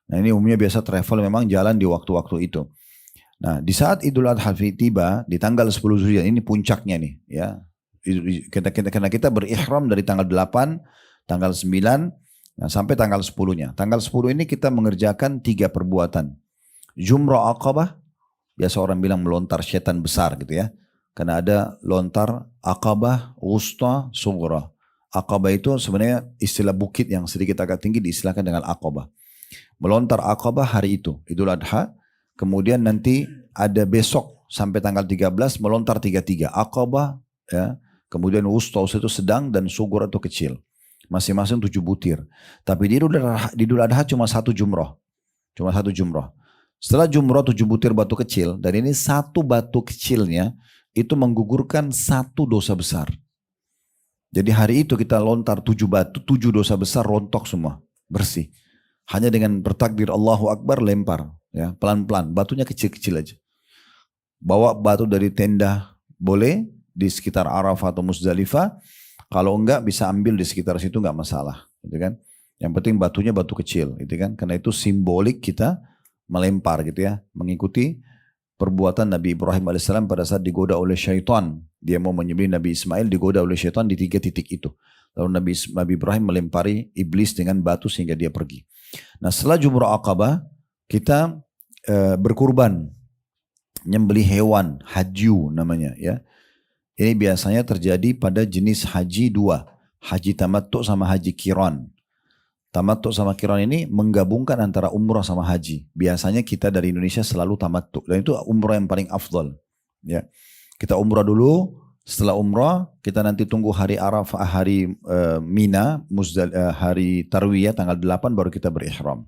Nah ini umumnya biasa travel memang jalan di waktu-waktu itu. Nah di saat Idul Adha tiba, di tanggal 10 Zulhijjah, ini puncaknya nih. Ya. Karena kita berihram dari tanggal 8, tanggal 9, nah, sampai tanggal 10-nya. Tanggal 10 ini kita mengerjakan 3 perbuatan. Jumrah Aqabah, biasa orang bilang melontar setan besar gitu ya. Karena ada lontar Aqabah, Wusta, Sughra. Aqabah itu sebenarnya istilah bukit yang sedikit agak tinggi diistilahkan dengan Aqabah. Melontar Aqabah hari itu, Idul Adha. Kemudian nanti ada besok sampai tanggal 13 melontar 33. Aqabah ya. Kemudian Wusta itu sedang dan Sughra itu kecil. Masing-masing 7 butir. Tapi di Idul Adha cuma 1 jumrah. Cuma 1 jumrah. Setelah jumrah 7 butir batu kecil. Dan ini 1 batu kecilnya itu menggugurkan 1 dosa besar. Jadi hari itu kita lontar 7 batu. 7 dosa besar rontok semua. Bersih. Hanya dengan bertakbir Allahu Akbar lempar. Ya, pelan-pelan. Batunya kecil-kecil aja. Bawa batu dari tenda boleh. Di sekitar Arafah atau Muzdalifah. Kalau enggak bisa ambil di sekitar situ enggak masalah, gitu kan? Yang penting batunya batu kecil, gitu kan? Karena itu simbolik kita melempar, gitu ya, mengikuti perbuatan Nabi Ibrahim alaihissalam pada saat digoda oleh syaitan. Dia mau menyembelih Nabi Ismail, digoda oleh syaitan di 3 titik itu. Lalu Nabi Ibrahim melempari iblis dengan batu sehingga dia pergi. Nah, setelah Jumrah Aqabah kita berkurban, nyembelih hewan, hajju namanya, ya. Ini biasanya terjadi pada jenis haji 2. Haji tamattu sama haji qiran. Tamattu sama qiran ini menggabungkan antara umrah sama haji. Biasanya kita dari Indonesia selalu tamattu. Dan itu umrah yang paling afdal. Ya. Kita umrah dulu. Setelah umrah kita nanti tunggu hari Arafah, hari Mina, hari Tarwiyah tanggal 8 baru kita berihram.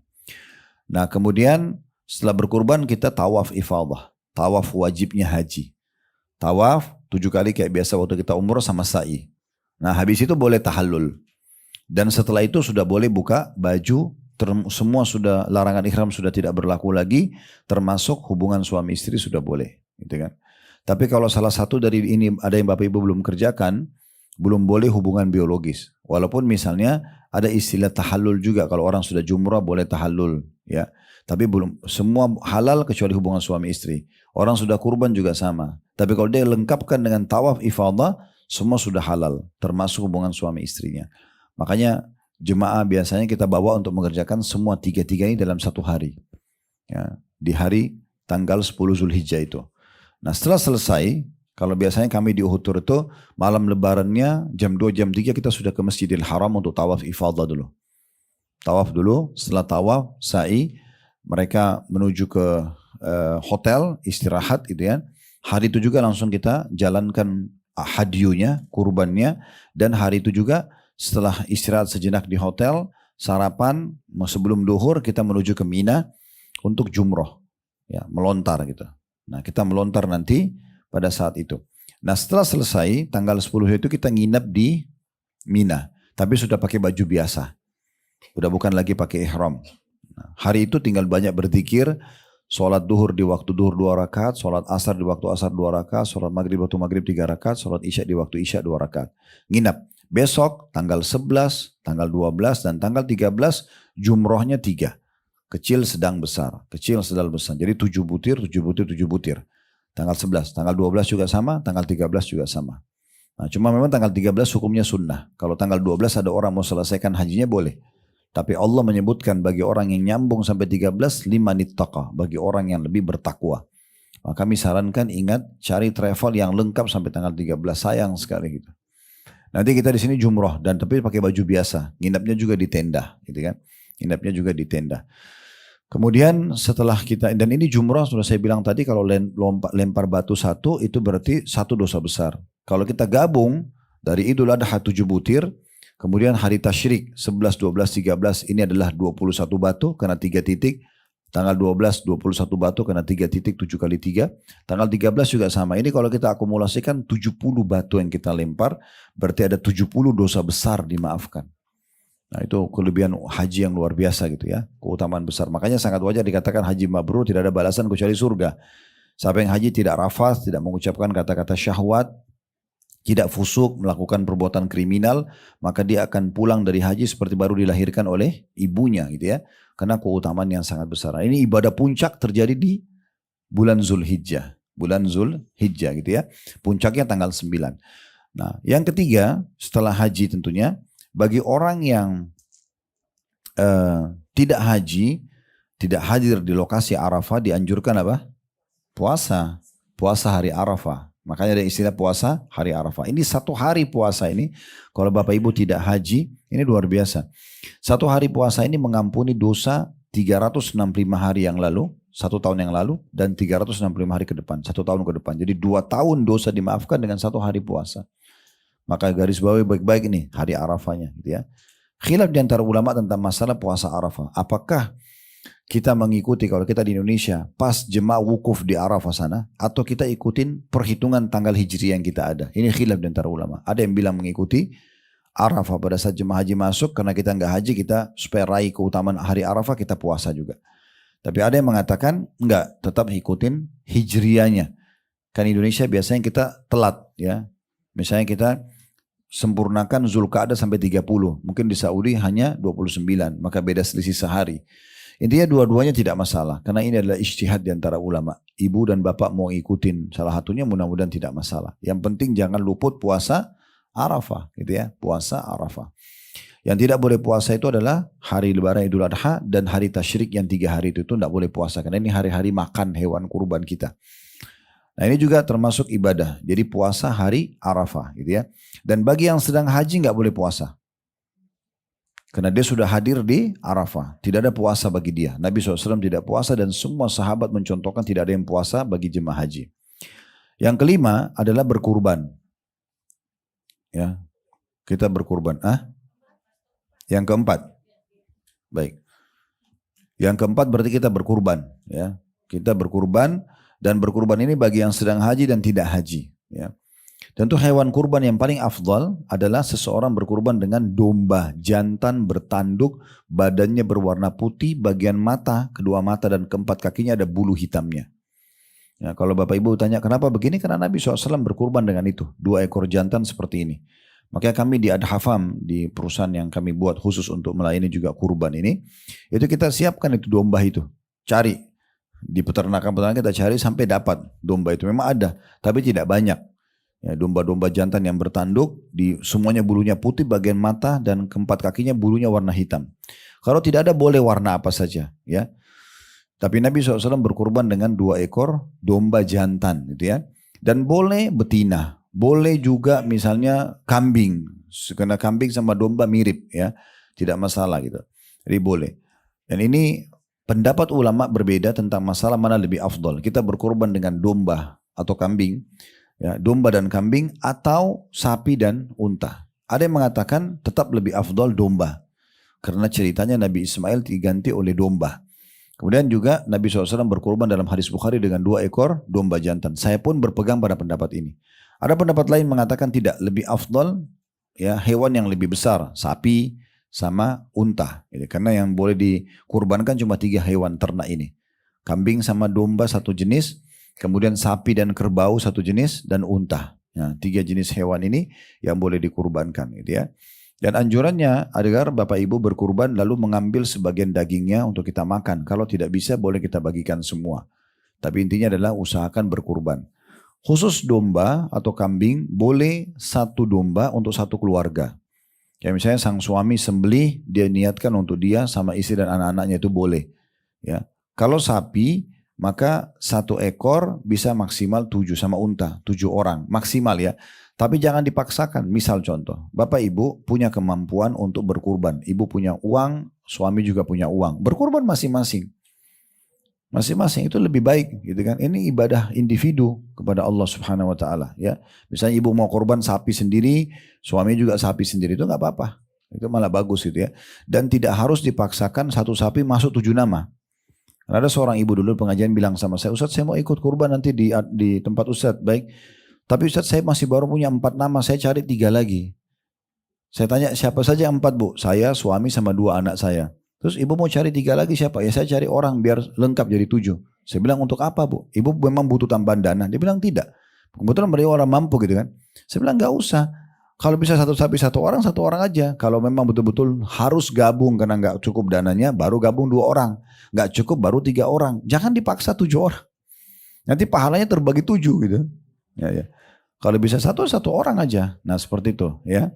Nah kemudian setelah berkurban kita tawaf ifadah. Tawaf wajibnya haji. Tawaf 7 kali kayak biasa waktu kita umrah sama sa'i. Nah habis itu boleh tahallul. Dan setelah itu sudah boleh buka baju. Semua sudah larangan ihram sudah tidak berlaku lagi. Termasuk hubungan suami istri sudah boleh. Gitu kan. Tapi kalau salah satu dari ini ada yang Bapak Ibu belum kerjakan. Belum boleh hubungan biologis. Walaupun misalnya ada istilah tahallul juga. Kalau orang sudah jumrah boleh tahallul. Ya. Tapi belum semua halal kecuali hubungan suami istri. Orang sudah kurban juga sama. Tapi kalau dia lengkapkan dengan tawaf ifadah, semua sudah halal. Termasuk hubungan suami istrinya. Makanya jemaah biasanya kita bawa untuk mengerjakan semua 3 ini dalam 1 hari. Ya, di hari tanggal 10 Zulhijjah itu. Nah setelah selesai, kalau biasanya kami di Uhud Tour itu, malam lebarannya jam 2, jam 3 kita sudah ke Masjidil Haram untuk tawaf ifadah dulu. Tawaf dulu, setelah tawaf, sa'i, mereka menuju ke hotel, istirahat gitu ya. Hari itu juga langsung kita jalankan hadyunya, kurbannya. Dan hari itu juga setelah istirahat sejenak di hotel, sarapan, sebelum duhur kita menuju ke Mina untuk jumroh. Ya, melontar gitu. Nah kita melontar nanti pada saat itu. Nah setelah selesai, tanggal 10 itu kita nginap di Mina. Tapi sudah pakai baju biasa. Udah bukan lagi pakai ihram. Nah, hari itu tinggal banyak berzikir. Sholat duhur di waktu duhur 2 rakaat, sholat asar di waktu asar 2 rakaat, sholat maghrib di waktu maghrib 3 rakaat, sholat isya di waktu isya 2 rakaat. Nginap. Besok tanggal 11, tanggal 12 dan tanggal 13 jumrohnya 3. Kecil, sedang, besar. Kecil, sedang, besar. Jadi 7 butir, 7 butir, 7 butir. Tanggal 11, tanggal 12 juga sama, tanggal 13 juga sama. Nah, cuma memang tanggal 13 hukumnya sunnah. Kalau tanggal 12 ada orang mau selesaikan hajinya boleh. Tapi Allah menyebutkan bagi orang yang nyambung sampai 13, limanittaqa, bagi orang yang lebih bertakwa. Maka kami sarankan ingat cari travel yang lengkap sampai tanggal 13, sayang sekali gitu. Nanti kita di sini jumroh dan tapi pakai baju biasa, nginapnya juga di tenda, gitu kan? Nginapnya juga di tenda. Kemudian setelah kita, dan ini jumroh sudah saya bilang tadi kalau lempar batu 1 itu berarti 1 dosa besar. Kalau kita gabung dari Idul Adha 7 butir, kemudian hari tasyrik 11, 12, 13 ini adalah 21 batu karena 3 titik. Tanggal 12, 21 batu karena 3 titik 7 kali 3. Tanggal 13 juga sama. Ini kalau kita akumulasikan 70 batu yang kita lempar. Berarti ada 70 dosa besar dimaafkan. Nah itu kelebihan haji yang luar biasa gitu ya. Keutamaan besar. Makanya sangat wajar dikatakan haji mabrur tidak ada balasan kecuali surga. Siapa yang haji tidak rafas, tidak mengucapkan kata-kata syahwat, tidak fusuk, melakukan perbuatan kriminal, maka dia akan pulang dari haji seperti baru dilahirkan oleh ibunya gitu ya. Karena keutamaan yang sangat besar. Ini ibadah puncak terjadi di bulan Zulhijjah. Bulan Zulhijjah gitu ya. Puncaknya tanggal 9. Nah, yang ketiga setelah haji tentunya, bagi orang yang tidak haji, tidak hadir di lokasi Arafah dianjurkan apa? Puasa. Puasa hari Arafah. Makanya ada istilah puasa hari Arafah. Ini 1 hari puasa ini, kalau Bapak Ibu tidak haji, ini luar biasa. 1 hari puasa ini mengampuni dosa 365 hari yang lalu, 1 tahun yang lalu, dan 365 hari ke depan, 1 tahun ke depan. Jadi 2 tahun dosa dimaafkan dengan 1 hari puasa. Maka garis bawahi baik-baik ini, hari Arafahnya. Gitu ya. Khilaf di antara ulama tentang masalah puasa Arafah. Apakah kita mengikuti kalau kita di Indonesia pas jemaah wukuf di Arafah sana, atau kita ikutin perhitungan tanggal hijri yang kita ada. Ini khilaf di antara ulama. Ada yang bilang mengikuti Arafah pada saat jemaah haji masuk, karena kita nggak haji, kita supaya raih keutamaan hari Arafah kita puasa juga. Tapi ada yang mengatakan enggak, tetap ikutin hijriahnya. Kan Indonesia biasanya kita telat ya. Misalnya kita sempurnakan Zulqa'dah sampai 30. Mungkin di Saudi hanya 29, maka beda selisih sehari. Intinya dua-duanya tidak masalah, karena ini adalah ijtihad di antara ulama. Ibu dan bapak mau ikutin salah satunya, mudah-mudahan tidak masalah. Yang penting jangan luput puasa Arafah, gitu ya, puasa Arafah. Yang tidak boleh puasa itu adalah hari Lebaran Idul Adha dan hari Tasyrik yang 3 hari itu tidak boleh puasa, karena ini hari-hari makan hewan kurban kita. Nah ini juga termasuk ibadah, jadi puasa hari Arafah, gitu ya. Dan bagi yang sedang haji nggak boleh puasa. Karena dia sudah hadir di Arafah. Tidak ada puasa bagi dia. Nabi SAW tidak puasa dan semua sahabat mencontohkan tidak ada yang puasa bagi jemaah haji. Yang kelima adalah berkurban. Ya, kita berkurban. Yang keempat. Baik. Yang keempat berarti kita berkurban. Ya, kita berkurban, dan berkurban ini bagi yang sedang haji dan tidak haji. Ya. Tentu hewan kurban yang paling afdal adalah seseorang berkurban dengan domba jantan bertanduk, badannya berwarna putih, bagian mata, kedua mata dan keempat kakinya ada bulu hitamnya. Ya, kalau Bapak Ibu tanya kenapa begini, karena Nabi SAW berkurban dengan itu, 2 ekor jantan seperti ini. Makanya kami di Adhafam, di perusahaan yang kami buat khusus untuk melayani juga kurban ini, itu kita siapkan itu domba itu, cari di peternakan-peternakan kita cari sampai dapat domba itu, memang ada, tapi tidak banyak. Ya, domba-domba jantan yang bertanduk, semuanya bulunya putih, bagian mata dan keempat kakinya bulunya warna hitam. Kalau tidak ada boleh warna apa saja, ya. Tapi Nabi SAW berkurban dengan 2 ekor domba jantan, gitu ya. Dan boleh betina, boleh juga misalnya kambing, karena kambing sama domba mirip, ya, tidak masalah gitu. Jadi boleh. Dan ini pendapat ulama berbeda tentang masalah mana lebih afdol. Kita berkurban dengan domba atau kambing. Ya, domba dan kambing atau sapi dan unta. Ada yang mengatakan tetap lebih afdol domba. Karena ceritanya Nabi Ismail diganti oleh domba. Kemudian juga Nabi SAW berkorban dalam hadis Bukhari dengan 2 ekor domba jantan. Saya pun berpegang pada pendapat ini. Ada pendapat lain mengatakan tidak, lebih afdol ya hewan yang lebih besar, sapi sama unta. Karena yang boleh dikurbankan cuma 3 hewan ternak ini. Kambing sama domba satu jenis. Kemudian sapi dan kerbau satu jenis, dan unta. Ya, 3 jenis hewan ini yang boleh dikurbankan, gitu ya. Dan anjurannya agar Bapak Ibu berkurban lalu mengambil sebagian dagingnya untuk kita makan. Kalau tidak bisa boleh kita bagikan semua. Tapi intinya adalah usahakan berkurban. Khusus domba atau kambing boleh 1 domba untuk 1 keluarga. Ya misalnya sang suami sembelih, dia niatkan untuk dia sama istri dan anak-anaknya, itu boleh. Ya. Kalau sapi, maka 1 ekor bisa maksimal 7 sama unta, 7 orang maksimal ya. Tapi jangan dipaksakan. Misal contoh, Bapak Ibu punya kemampuan untuk berkurban. Ibu punya uang, suami juga punya uang. Berkurban masing-masing. Masing-masing itu lebih baik gitu kan. Ini ibadah individu kepada Allah Subhanahu wa taala ya. Misalnya ibu mau korban sapi sendiri, suami juga sapi sendiri, itu enggak apa-apa. Itu malah bagus gitu ya. Dan tidak harus dipaksakan 1 sapi masuk 7 nama. Ada seorang ibu dulu pengajian bilang sama saya, Ustaz saya mau ikut kurban nanti di tempat Ustaz. Baik, tapi Ustaz saya masih baru punya 4 nama, saya cari 3 lagi. Saya tanya siapa saja 4 bu? Saya, suami sama 2 anak saya. Terus ibu mau cari 3 lagi siapa? Ya saya cari orang biar lengkap jadi 7. Saya bilang untuk apa bu? Ibu memang butuh tambahan dana? Dia bilang tidak. Kebetulan beliau orang mampu gitu kan. Saya bilang nggak usah. Kalau bisa 1 sapi 1 orang, 1 orang aja. Kalau memang betul-betul harus gabung karena nggak cukup dananya, baru gabung 2 orang. Nggak cukup baru 3 orang. Jangan dipaksa 7 orang. Nanti pahalanya terbagi 7 gitu. Ya. Kalau bisa satu orang aja. Nah seperti itu ya.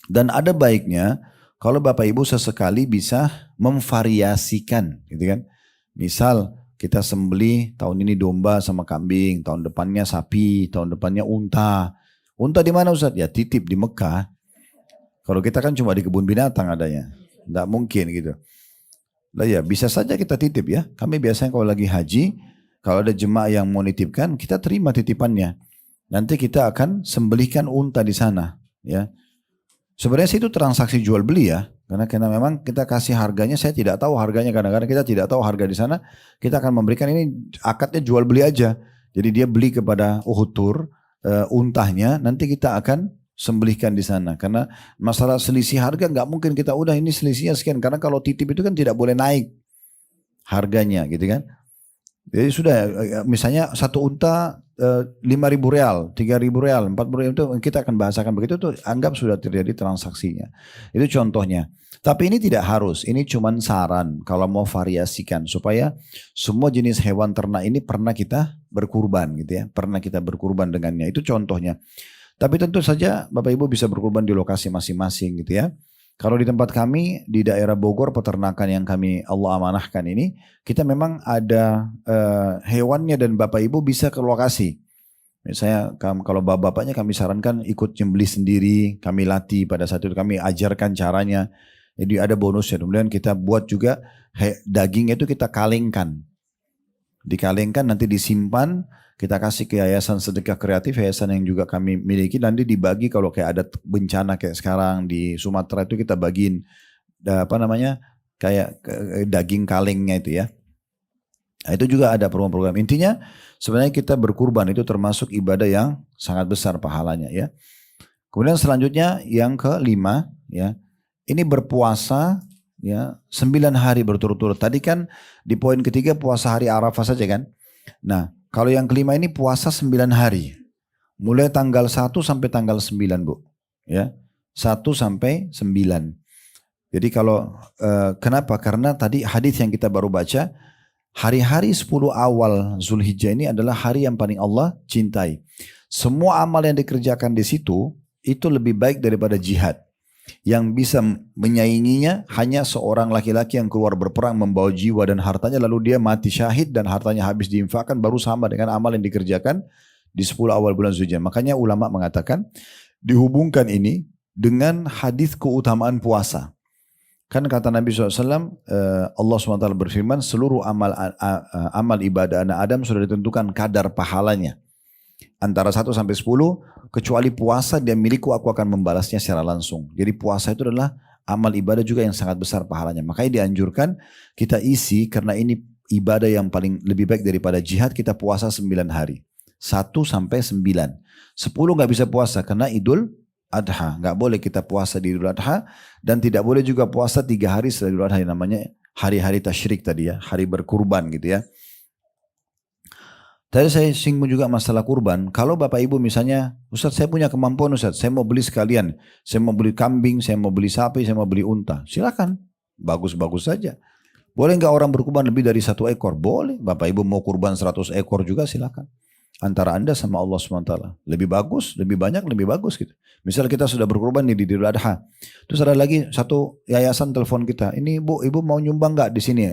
Dan ada baiknya kalau Bapak Ibu sesekali bisa memvariasikan gitu kan. Misal kita sembelih tahun ini domba sama kambing, tahun depannya sapi, tahun depannya unta. Unta di mana Ustaz? Ya titip di Mekah. Kalau kita kan cuma di kebun binatang adanya. Tidak mungkin gitu. Lah ya bisa saja kita titip ya. Kami biasanya kalau lagi haji, kalau ada jemaah yang mau nitipkan, kita terima titipannya. Nanti kita akan sembelihkan unta di sana ya. Sebenarnya sih itu transaksi jual beli ya. Karena memang kita kasih harganya, saya tidak tahu harganya, kadang-kadang kita tidak tahu harga di sana, kita akan memberikan ini akadnya jual beli aja. Jadi dia beli kepada uhutur untahnya, nanti kita akan sembelihkan di sana. Karena masalah selisih harga nggak mungkin kita udah ini selisihnya sekian, karena kalau titip itu kan tidak boleh naik harganya gitu kan. Jadi sudah misalnya satu unta 5.000 real, 3.000 real, 40 real itu kita akan bahasakan begitu tuh anggap sudah terjadi transaksinya. Itu contohnya. Tapi ini tidak harus, ini cuman saran kalau mau variasikan supaya semua jenis hewan ternak ini pernah kita berkurban gitu ya, pernah kita berkurban dengannya. Itu contohnya. Tapi tentu saja Bapak Ibu bisa berkurban di lokasi masing-masing gitu ya. Kalau di tempat kami di daerah Bogor peternakan yang kami Allah amanahkan ini, kita memang ada hewannya dan Bapak Ibu bisa ke lokasi. Misalnya kalau bapaknya kami sarankan ikut nyembelih sendiri, kami latih pada saat itu kami ajarkan caranya. Jadi ada bonusnya. Kemudian kita buat juga dagingnya itu kita kalengkan. Dikalengkan nanti disimpan, kita kasih ke yayasan sedekah kreatif, yayasan yang juga kami miliki, nanti dibagi kalau kayak ada bencana kayak sekarang di Sumatera itu kita bagiin kayak daging kalengnya itu ya. Nah, itu juga ada program-program. Intinya sebenarnya kita berkurban itu termasuk ibadah yang sangat besar pahalanya ya. Kemudian selanjutnya yang kelima ya, ini berpuasa ya 9 hari berturut-turut. Tadi kan di poin ketiga puasa hari Arafah saja kan. Nah kalau yang kelima ini puasa 9 hari. Mulai tanggal 1 sampai tanggal 9 Bu. Ya, 1 sampai 9. Jadi kalau kenapa? Karena tadi hadis yang kita baru baca, hari-hari 10 awal Zulhijjah ini adalah hari yang paling Allah cintai. Semua amal yang dikerjakan di situ itu lebih baik daripada jihad. Yang bisa menyainginya hanya seorang laki-laki yang keluar berperang membawa jiwa dan hartanya lalu dia mati syahid dan hartanya habis diinfakkan, baru sama dengan amal yang dikerjakan di 10 awal bulan Zulhijjah. Makanya ulama mengatakan dihubungkan ini dengan hadis keutamaan puasa. Kan kata Nabi SAW, Allah SWT berfirman seluruh amal ibadah anak Adam sudah ditentukan kadar pahalanya. Antara 1 sampai 10, kecuali puasa dia milikku, aku akan membalasnya secara langsung. Jadi puasa itu adalah amal ibadah juga yang sangat besar pahalanya. Makanya dianjurkan kita isi, karena ini ibadah yang paling lebih baik daripada jihad, kita puasa 9 hari. 1 sampai 9. 10 gak bisa puasa karena Idul Adha. Gak boleh kita puasa di Idul Adha. Dan tidak boleh juga puasa 3 hari setelah Idul Adha, namanya hari-hari tasyrik tadi ya, hari berkurban gitu ya. Tadi saya singgung juga masalah kurban. Kalau Bapak Ibu misalnya, Ustaz saya punya kemampuan Ustaz, saya mau beli sekalian. Saya mau beli kambing, saya mau beli sapi, saya mau beli unta. Silakan, bagus-bagus saja. Boleh nggak orang berkurban lebih dari 1 ekor? Boleh. Bapak Ibu mau kurban 100 ekor juga silakan. Antara Anda sama Allah SWT. Lebih bagus, lebih banyak, lebih bagus gitu. Misal kita sudah berkurban di Idul Adha. Terus ada lagi satu yayasan telepon kita. Ini Ibu mau nyumbang nggak di sini?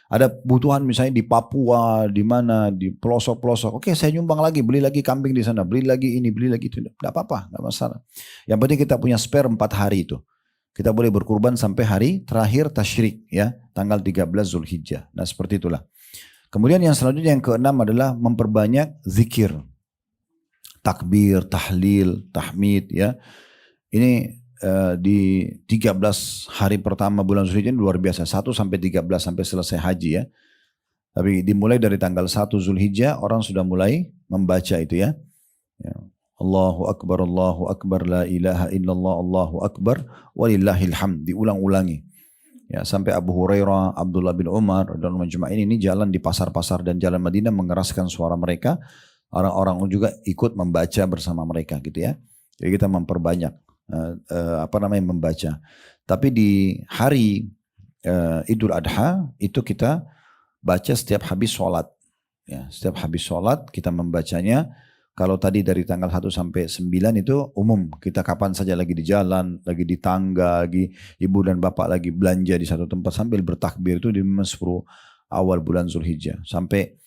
Ada kebutuhan misalnya di Papua, di mana, di pelosok-pelosok. Oke, saya nyumbang lagi, beli lagi kambing di sana, beli lagi ini, beli lagi itu. Tidak apa-apa, tidak masalah. Yang penting kita punya spare 4 hari itu. Kita boleh berkurban sampai hari terakhir tasyrik ya, tanggal 13 Zulhijjah. Nah seperti itulah. Kemudian yang selanjutnya yang keenam adalah memperbanyak zikir. Takbir, tahlil, tahmid ya. Ini di 13 hari pertama bulan Zulhijjah luar biasa, 1 sampai 13 sampai selesai haji ya. Tapi dimulai dari tanggal 1 Zulhijjah orang sudah mulai membaca itu ya. Allahu Akbar, la ilaha illallah, Allahu Akbar, walillahil hamd, diulang-ulangi. Ya, sampai Abu Hurairah, Abdullah bin Umar dan majma'in ini jalan di pasar-pasar dan jalan Madinah mengeraskan suara mereka. Orang-orang juga ikut membaca bersama mereka gitu ya. Jadi kita memperbanyak membaca. Tapi di hari Idul Adha itu kita baca setiap habis sholat. Ya, setiap habis sholat kita membacanya. Kalau tadi dari tanggal 1 sampai 9 itu umum. Kita kapan saja lagi di jalan, lagi di tangga, lagi ibu dan bapak lagi belanja di satu tempat sambil bertakbir itu di 10 awal bulan Zulhijjah. Sampai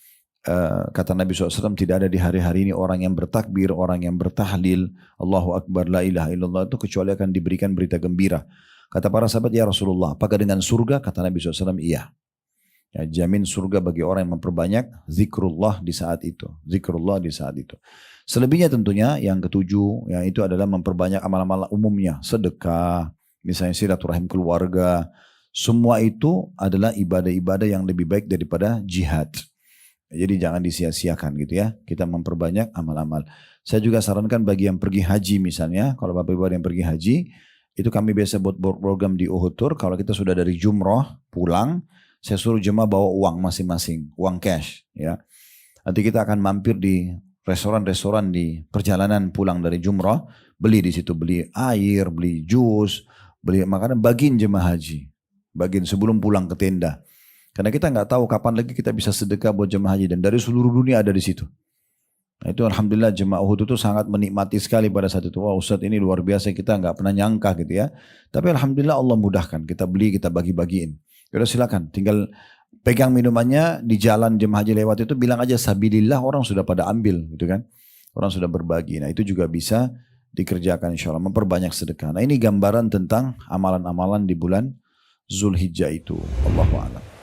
kata Nabi SAW, tidak ada di hari-hari ini orang yang bertakbir, orang yang bertahlil, Allahu Akbar, la ilaha illallah itu kecuali akan diberikan berita gembira. Kata para sahabat, ya Rasulullah, apakah dengan surga? Kata Nabi SAW, iya. Ya, jamin surga bagi orang yang memperbanyak zikrullah di saat itu. Zikrullah di saat itu. Selebihnya tentunya yang ketujuh, yang itu adalah memperbanyak amal-amal umumnya. Sedekah, misalnya silaturahim keluarga. Semua itu adalah ibadah-ibadah yang lebih baik daripada jihad. Jadi jangan disia-siakan gitu ya. Kita memperbanyak amal-amal. Saya juga sarankan bagi yang pergi haji misalnya. Kalau Bapak Ibu yang pergi haji, itu kami biasa buat program di Uhud Tour. Kalau kita sudah dari Jumroh pulang, saya suruh jemaah bawa uang masing-masing, uang cash ya. Nanti kita akan mampir di restoran-restoran di perjalanan pulang dari Jumroh, beli di situ, beli air, beli jus, beli makanan, bagiin jemaah haji, bagiin sebelum pulang ke tenda. Karena kita nggak tahu kapan lagi kita bisa sedekah buat jemaah haji dan dari seluruh dunia ada di situ. Nah itu alhamdulillah jemaah Uhud itu sangat menikmati sekali pada saat itu. Wah Ustadz ini luar biasa, kita nggak pernah nyangka gitu ya. Tapi alhamdulillah Allah mudahkan, kita beli, kita bagi-bagiin. Yaudah silakan, tinggal pegang minumannya di jalan jemaah haji lewat itu bilang aja sabilillah, orang sudah pada ambil gitu kan. Orang sudah berbagi. Nah itu juga bisa dikerjakan insya Allah, memperbanyak sedekah. Nah ini gambaran tentang amalan-amalan di bulan Zulhijjah itu. Allahu a'lam.